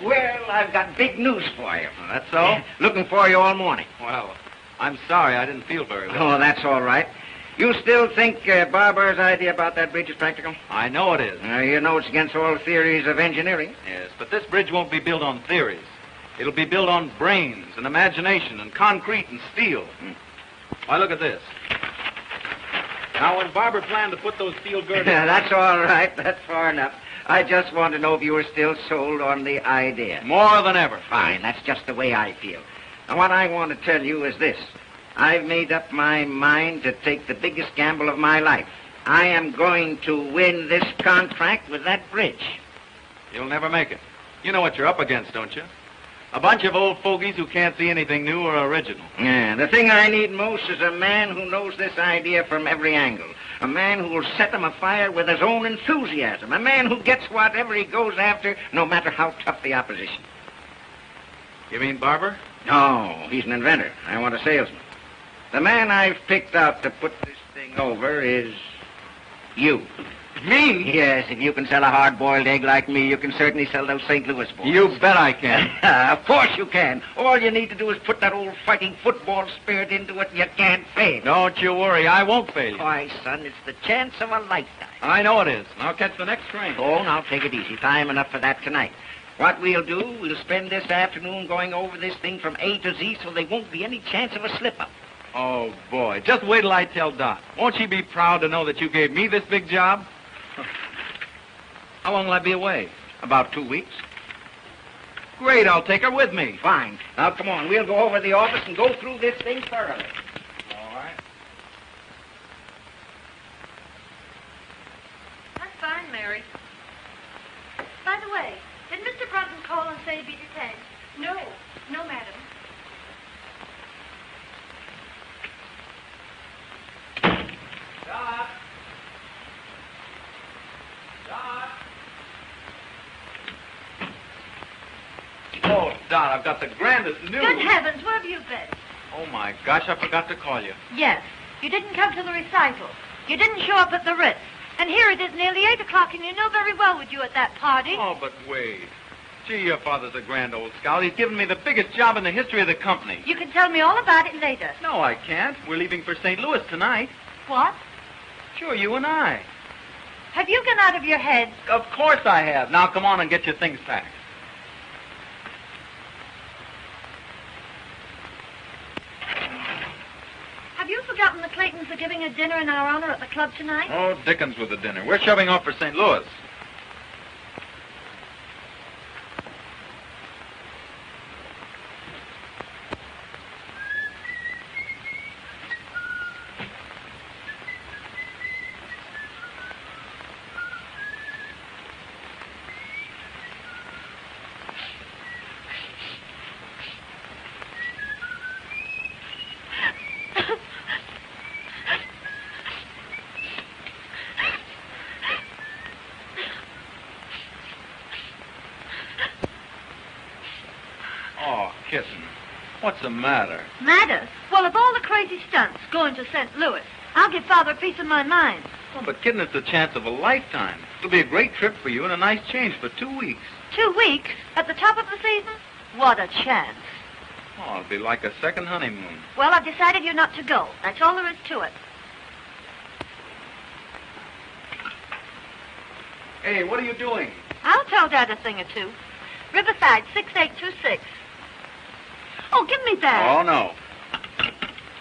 Well, I've got big news for you. That's all? Looking for you all morning. Well, I'm sorry. I didn't feel very well. Oh, that's all right. You still think Barber's idea about that bridge is practical? I know it is. You know it's against all theories of engineering. Yes, but this bridge won't be built on theories. It'll be built on brains and imagination and concrete and steel. Why, look at this. Now, when Barber planned to put those steel girders... That's all right. That's far enough. I just want to know if you were still sold on the idea. More than ever. Fine. That's just the way I feel. Now, what I want to tell you is this. I've made up my mind to take the biggest gamble of my life. I am going to win this contract with that bridge. You'll never make it. You know what you're up against, don't you? A bunch of old fogies who can't see anything new or original. Yeah, the thing I need most is a man who knows this idea from every angle. A man who will set them afire with his own enthusiasm. A man who gets whatever he goes after, no matter how tough the opposition. You mean Barber? No, he's an inventor. I want a salesman. The man I've picked out to put this thing over is you. Me? Yes, if you can sell a hard-boiled egg like me, you can certainly sell those St. Louis boys. You bet I can. Of course you can. All you need to do is put that old fighting football spirit into it, and you can't fail. Don't you worry, I won't fail you. Why, son, it's the chance of a lifetime. I know it is. I'll catch the next train. Oh, now take it easy. Time enough for that tonight. What we'll do, we'll spend this afternoon going over this thing from A to Z so there won't be any chance of a slip-up. Oh, boy. Just wait till I tell Dot. Won't she be proud to know that you gave me this big job? How long will I be away? About 2 weeks. Great, I'll take her with me. Fine. Now, come on. We'll go over to the office and go through this thing thoroughly. All right. That's fine, Mary. By the way, did Mr. Brunton call and say he'd be detained? No, no, madam. Dot. Dot. Oh, Dot, I've got the grandest news. Good heavens, where have you been? Oh, my gosh, I forgot to call you. Yes, you didn't come to the recital. You didn't show up at the Ritz. And here it is nearly 8 o'clock, and you know very well with you at that party. Oh, but Wade. Gee, your father's a grand old scout. He's given me the biggest job in the history of the company. You can tell me all about it later. No, I can't. We're leaving for St. Louis tonight. What? Sure, you and I. Have you gone out of your head? Of course I have. Now, come on and get your things packed. Have you forgotten the Claytons are giving a dinner in our honor at the club tonight? Oh, Dickens with the dinner. We're shoving off for St. Louis. Kitten, what's the matter? Matter? Well, of all the crazy stunts going to St. Louis, I'll give Father a piece of my mind. Oh, but, Kitten, it's the chance of a lifetime. It'll be a great trip for you and a nice change for 2 weeks. 2 weeks? At the top of the season? What a chance. Oh, it'll be like a second honeymoon. Well, I've decided you're not to go. That's all there is to it. Hey, what are you doing? I'll tell Dad a thing or two. Riverside, 6826. Oh, give me that. Oh, no.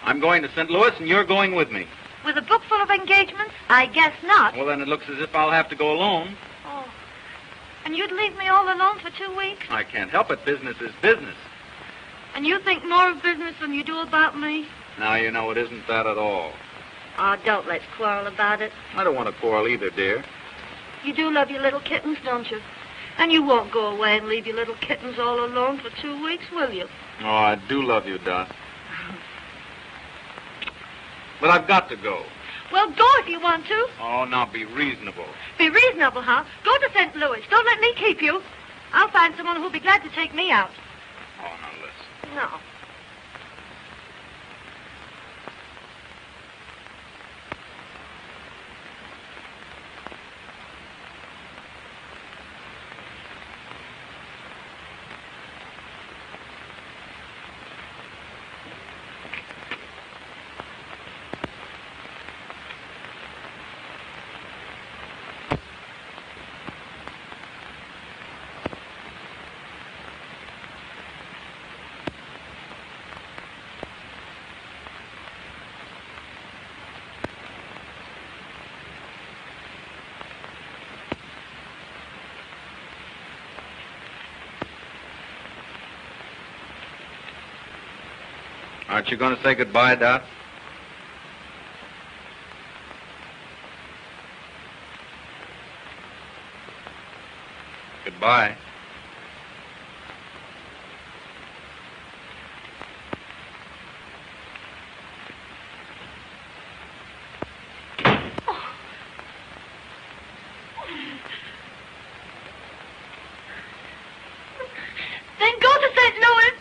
I'm going to St. Louis, and you're going with me. With a book full of engagements? I guess not. Well, then it looks as if I'll have to go alone. Oh. And you'd leave me all alone for 2 weeks? I can't help it. Business is business. And you think more of business than you do about me? Now, you know, it isn't that at all. Oh, don't let's quarrel about it. I don't want to quarrel either, dear. You do love your little kittens, don't you? And you won't go away and leave your little kittens all alone for 2 weeks, will you? Oh, I do love you, Dot. But I've got to go. Well, go if you want to. Oh, now be reasonable. Be reasonable, huh? Go to St. Louis. Don't let me keep you. I'll find someone who'll be glad to take me out. Oh, now listen. No. Aren't you going to say goodbye, Dot? Goodbye. Then go to St. Louis.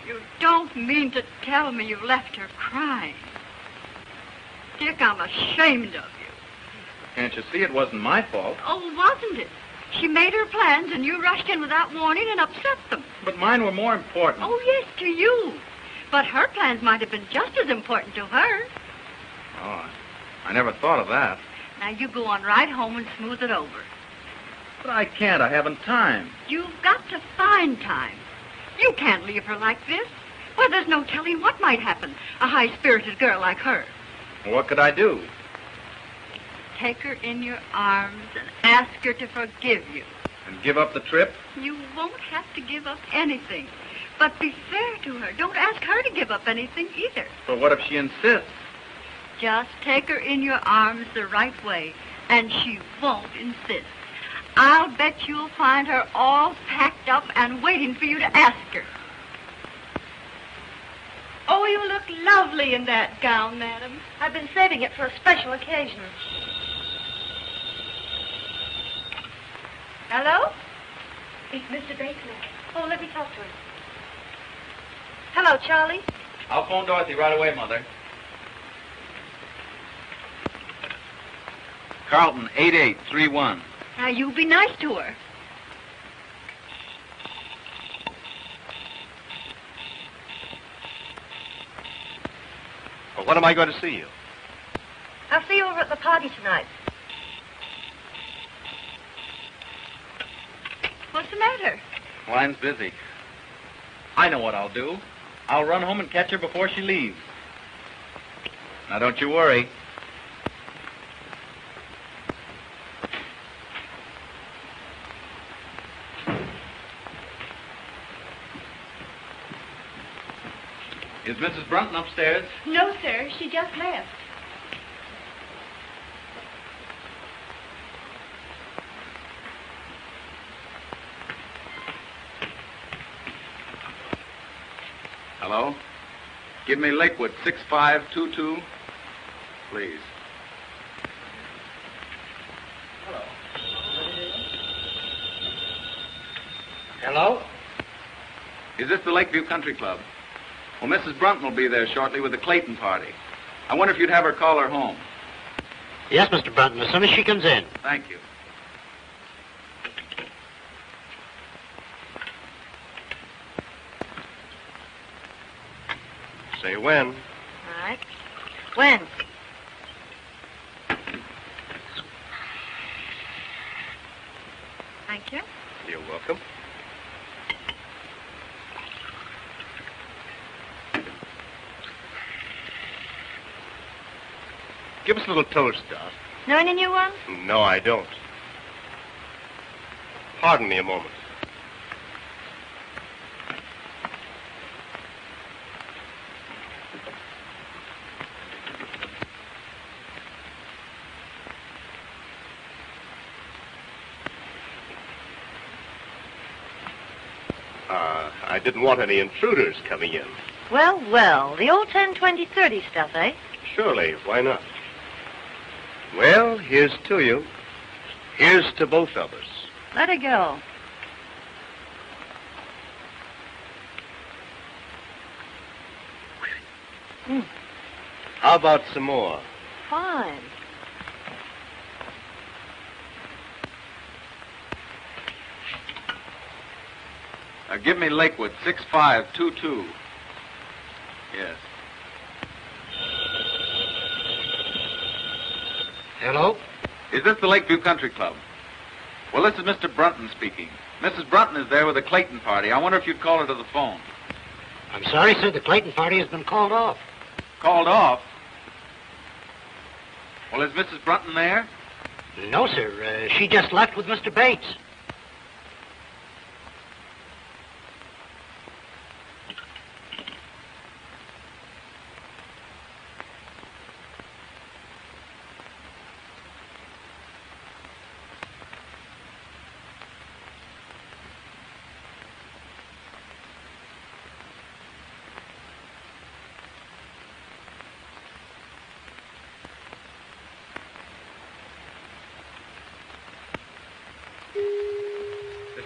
You don't mean to tell me you left her crying. Dick, I'm ashamed of you. Can't you see it wasn't my fault? Oh, wasn't it? She made her plans and you rushed in without warning and upset them. But mine were more important. Oh, yes, to you. But her plans might have been just as important to her. Oh, I never thought of that. Now, you go on right home and smooth it over. But I can't. I haven't time. You've got to find time. You can't leave her like this. Well, there's no telling what might happen. A high-spirited girl like her. Well, what could I do? Take her in your arms and ask her to forgive you. And give up the trip? You won't have to give up anything. But be fair to her. Don't ask her to give up anything either. But what if she insists? Just take her in your arms the right way, and she won't insist. I'll bet you'll find her all packed up and waiting for you to ask her. Oh, you look lovely in that gown, madam. I've been saving it for a special occasion. Hello? It's Mr. Bates. Oh, let me talk to him. Hello, Charlie. I'll phone Dorothy right away, Mother. Carlton, 8831. Now, you be nice to her. Well, when am I going to see you? I'll see you over at the party tonight. What's the matter? Line's busy. I know what I'll do. I'll run home and catch her before she leaves. Now, don't you worry. Is Mrs. Brunton upstairs? No, sir. She just left. Hello? Give me liquid 6522, please. Hello? Is this the Lakeview Country Club? Well, Mrs. Brunton will be there shortly with the Clayton party. I wonder if you'd have her call her home. Yes, Mr. Brunton, as soon as she comes in. Thank you. Say when. All right. When? Thank you. You're welcome. Give us a little toast, Dot. Know any new ones? No, I don't. Pardon me a moment. I didn't want any intruders coming in. Well, well. The old 10, 20, 30 stuff, eh? Surely, why not? Well, here's to you. Here's to both of us. Let her go. How about some more? Fine. Give me liquid 6522. Yes. Hello? Is this the Lakeview Country Club? Well, this is Mr. Brunton speaking. Mrs. Brunton is there with the Clayton party. I wonder if you'd call her to the phone. I'm sorry, sir. The Clayton party has been called off. Called off? Well, is Mrs. Brunton there? No, sir. She just left with Mr. Bates.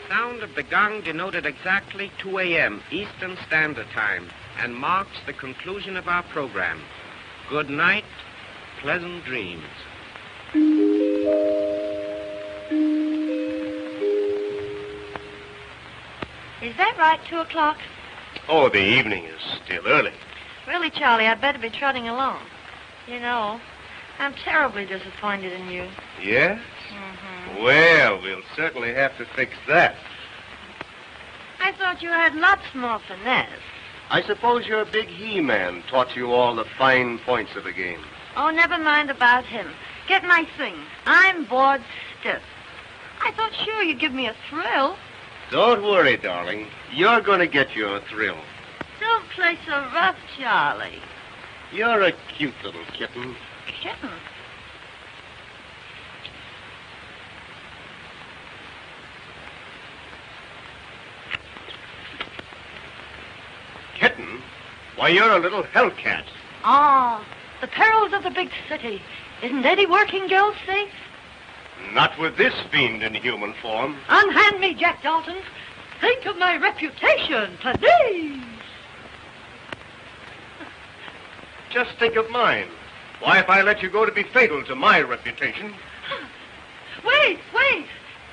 sound of the gong denoted exactly 2 a.m. Eastern Standard Time and marks the conclusion of our program. Good night, pleasant dreams. Is that right, 2 o'clock? Oh, the evening is still early. Really, Charlie, I'd better be trotting along. You know, I'm terribly disappointed in you. Yes? Mm-hmm. Well, we'll certainly have to fix that. I thought you had lots more finesse. I suppose your big he-man taught you all the fine points of the game. Oh, never mind about him. Get my thing. I'm bored stiff. I thought sure you'd give me a thrill. Don't worry, darling. You're going to get your thrill. Don't play so rough, Charlie. You're a cute little kitten. Kitten? Kitten? Why, you're a little hellcat. Ah, the perils of the big city. Isn't any working girl safe? Not with this fiend in human form. Unhand me, Jack Dalton. Think of my reputation, please. Just think of mine. Why, if I let you go, to be fatal to my reputation. Wait.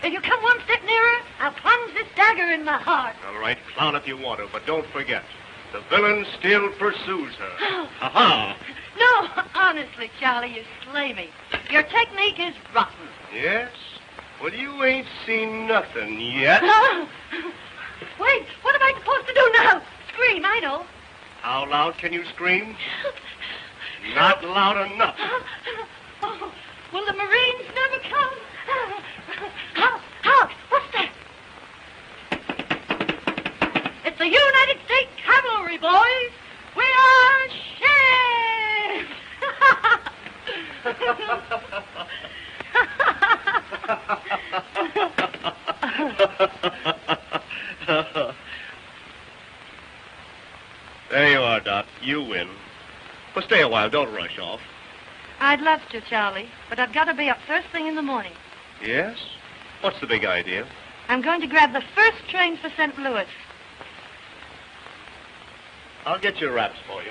If you come one step nearer, I'll plunge this dagger in my heart. All right, clown if you want to, but don't forget, the villain still pursues her. Ha-ha! No, honestly, Charlie, you slay me. Your technique is rotten. Yes? Well, you ain't seen nothing yet. Wait, what am I supposed to do now? Scream, I know. How loud can you scream? Not loud enough. Oh, will the Marines never come? Hark! What's that? It's the United States Cavalry, boys. We are There you are, Dot. You win. But stay a while. Don't rush off. I'd love to, Charlie, but I've got to be up first thing in the morning. Yes? What's the big idea? I'm going to grab the first train for St. Louis. I'll get your wraps for you.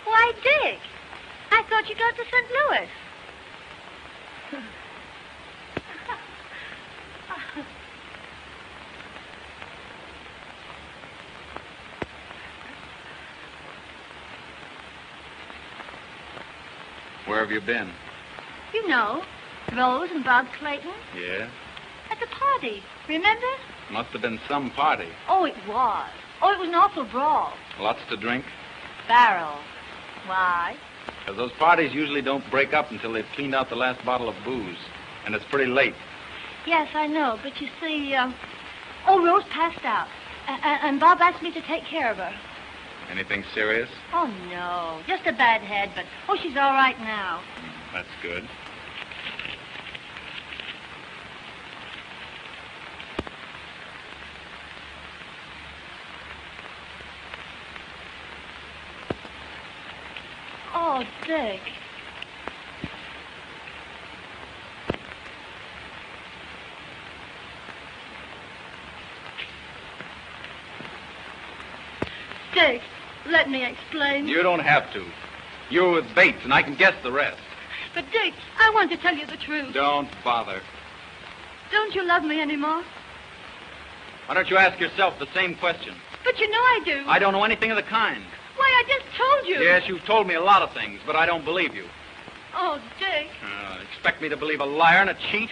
Why, Dick, I thought you got to St. Louis. Where have you been? You know, Rose and Bob Clayton. Yeah? At the party, remember? Must have been some party. Oh, it was. Oh, it was an awful brawl. Lots to drink? Barrel. Why? Because those parties usually don't break up until they've cleaned out the last bottle of booze. And it's pretty late. Yes, I know, but you see, Rose passed out. And Bob asked me to take care of her. Anything serious? Oh, no. Just a bad head, but, she's all right now. That's good. Oh, Dick. Dick, let me explain. You don't have to. You're with Bates, and I can guess the rest. But, Dick, I want to tell you the truth. Don't bother. Don't you love me anymore? Why don't you ask yourself the same question? But you know I do. I don't know anything of the kind. Why, I just told you. Yes, you've told me a lot of things, but I don't believe you. Oh, Dick. Expect me to believe a liar and a cheat?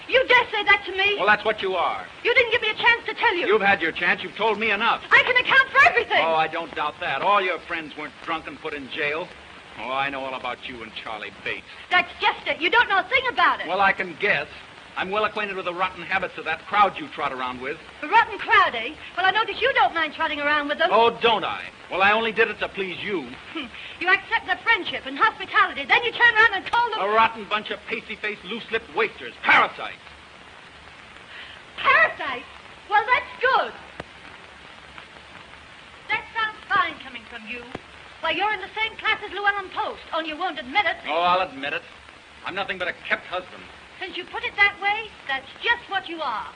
You dare say that to me? Well, that's what you are. You didn't give me a chance to tell you. You've had your chance. You've told me enough. I can account for everything. Oh, I don't doubt that. All your friends weren't drunk and put in jail. Oh, I know all about you and Charlie Bates. That's just it. You don't know a thing about it. Well, I can guess. I'm well acquainted with the rotten habits of that crowd you trot around with. The rotten crowd, eh? Well, I notice you don't mind trotting around with them. Oh, don't I? Well, I only did it to please you. You accept their friendship and hospitality, then you turn around and call them... A rotten bunch of pasty-faced, loose-lipped wasters. Parasites. Parasites? Well, that's good. That sounds fine coming from you. Why, you're in the same class as Llewellyn Post, only you won't admit it. Oh, I'll admit it. I'm nothing but a kept husband. Since you put it that way, that's just what you are.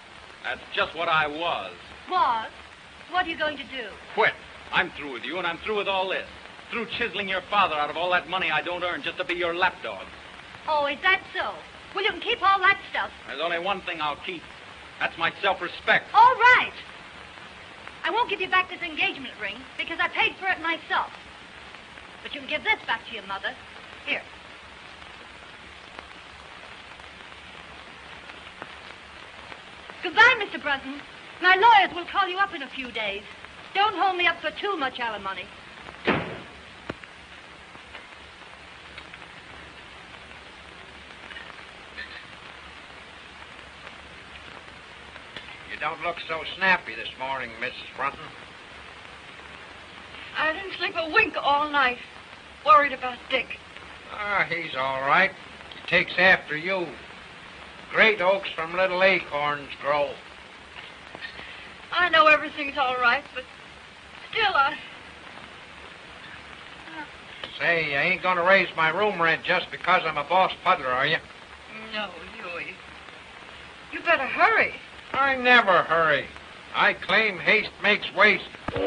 That's just what I was. Was? What are you going to do? Quit. I'm through with you, and I'm through with all this. Through chiseling your father out of all that money I don't earn just to be your lapdog. Oh, is that so? Well, you can keep all that stuff. There's only one thing I'll keep. That's my self-respect. All right. I won't give you back this engagement ring because I paid for it myself. But you can give this back to your mother. Here. Goodbye, Mr. Brunton. My lawyers will call you up in a few days. Don't hold me up for too much alimony. You don't look so snappy this morning, Mrs. Brunton. I didn't sleep a wink all night. Worried about Dick. Ah, he's all right. He takes after you. Great oaks from little acorns grow. I know everything's all right, but still Say, you ain't gonna raise my room rent just because I'm a boss puddler, are you? No, Huey. You better hurry. I never hurry. I claim haste makes waste. Holy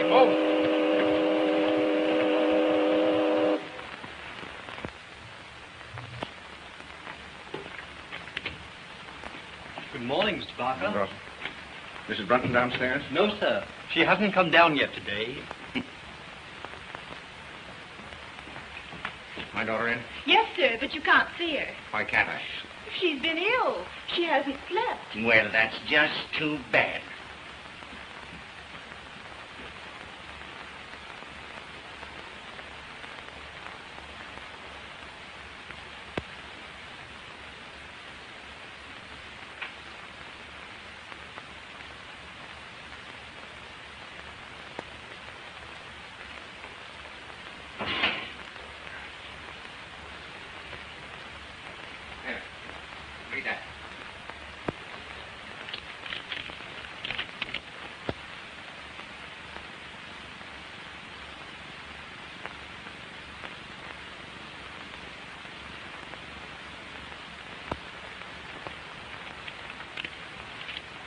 moly. Good morning, Mr. Barker. Mrs. Brunton downstairs? No, sir. She hasn't come down yet today. My daughter in? Yes, sir, but you can't see her. Why can't I? She's been ill. She hasn't slept. Well, that's just too bad. Read that.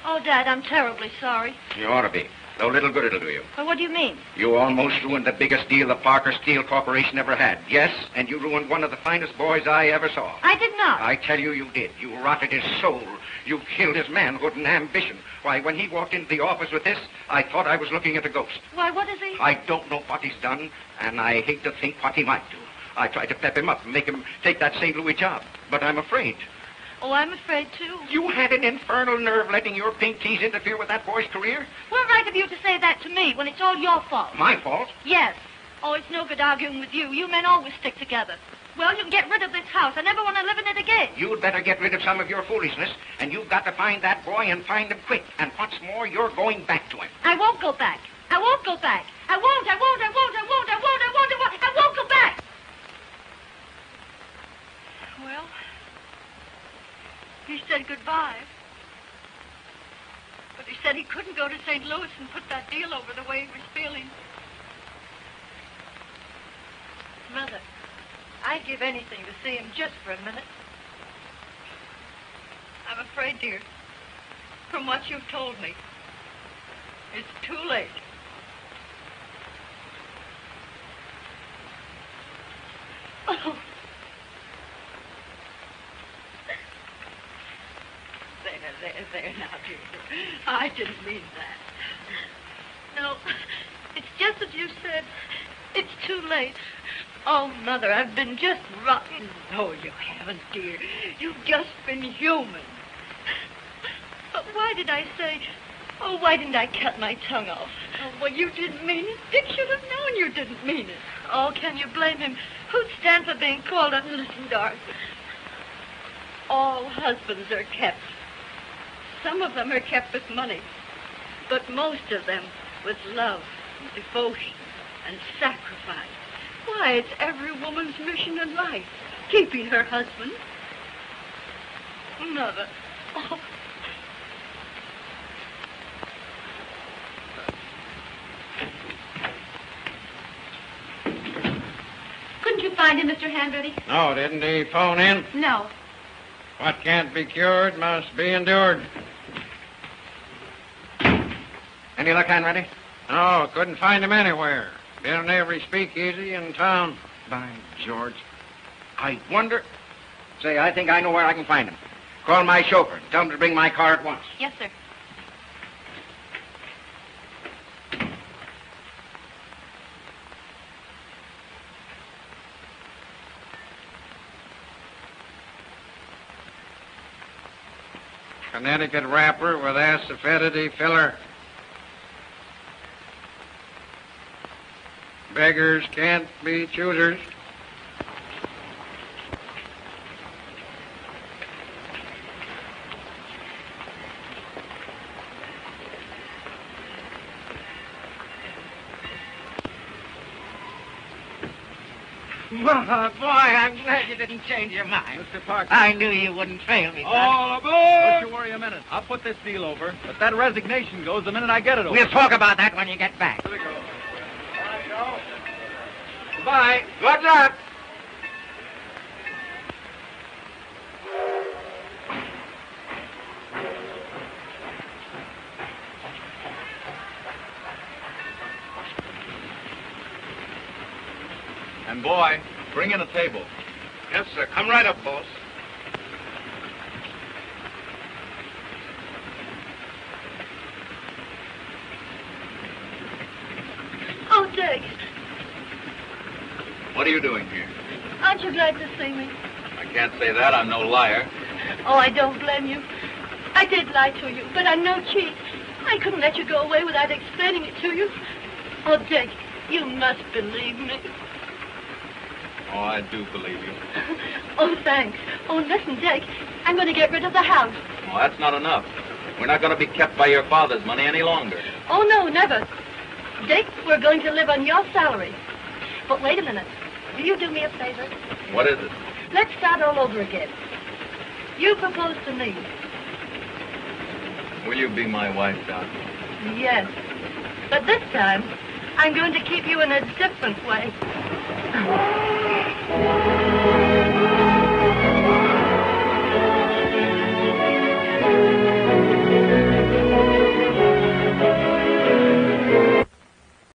Oh, Dad, I'm terribly sorry. You ought to be. No little good it'll do you. Well, what do you mean? You almost ruined the biggest deal the Parker Steel Corporation ever had. Yes, and you ruined one of the finest boys I ever saw. I did not. I tell you, you did. You rotted his soul. You killed his manhood and ambition. Why, when he walked into the office with this, I thought I was looking at a ghost. Why, what is he? I don't know what he's done, and I hate to think what he might do. I tried to pep him up and make him take that St. Louis job, but I'm afraid. Oh, I'm afraid, too. You had an infernal nerve letting your pink teas interfere with that boy's career? What right have you to say that to me when it's all your fault? My fault? Yes. Oh, it's no good arguing with you. You men always stick together. Well, you can get rid of this house. I never want to live in it again. You'd better get rid of some of your foolishness, and you've got to find that boy and find him quick. And what's more, you're going back to him. I won't go back. I won't go back. I won't go back. Well, he said goodbye. But he said he couldn't go to St. Louis and put that deal over the way he was feeling. Mother, I'd give anything to see him just for a minute. I'm afraid, dear, from what you've told me, it's too late. Oh. There. dear. I didn't mean that. No, it's just as you said. It's too late. Oh, Mother, I've been just rotten. No, you haven't, dear. You've just been human. But why did I say... Oh, why didn't I cut my tongue off? Oh, well, you didn't mean it. Dick should have known you didn't mean it. Oh, can you blame him? Who'd stand for being called a... Listen, Dorothy. All husbands are kept. Some of them are kept with money, but most of them with love, and devotion, and sacrifice. Why, it's every woman's mission in life, keeping her husband. Mother. Oh. Couldn't you find him, Mr. Hanratty? No, didn't he phone in? No. What can't be cured must be endured. Any luck, Hanratty? No, couldn't find him anywhere. Been in every speakeasy in town. By George. I wonder... Say, I think I know where I can find him. Call my chauffeur and tell him to bring my car at once. Yes, sir. Connecticut wrapper with acidity filler. Beggars can't be choosers. Well, boy, I'm glad you didn't change your mind. Mr. Parker. I knew you wouldn't fail me, son. All aboard! Don't you worry a minute. I'll put this deal over, but that resignation goes the minute I get it over. We'll talk about that when you get back. Here we go. Goodbye. Good luck. And boy, bring in a table. Yes, sir. Come right up, boss. Oh, Dick, What are you doing here? aren't you glad to see me? I can't say that. I'm no liar. Oh, I don't blame you. I did lie to you, but I'm no cheat. I couldn't let you go away without explaining it to you. Oh, Dick, you must believe me. Oh, I do believe you. Oh, thanks. Oh, listen, Dick, I'm going to get rid of the house. Well, that's not enough. We're not going to be kept by your father's money any longer. Oh, no, never. Dick, we're going to live on your salary. But wait a minute. Will you do me a favor? What is it? Let's start all over again. You propose to me. Will you be my wife, Doc? Yes. But this time, I'm going to keep you in a different way.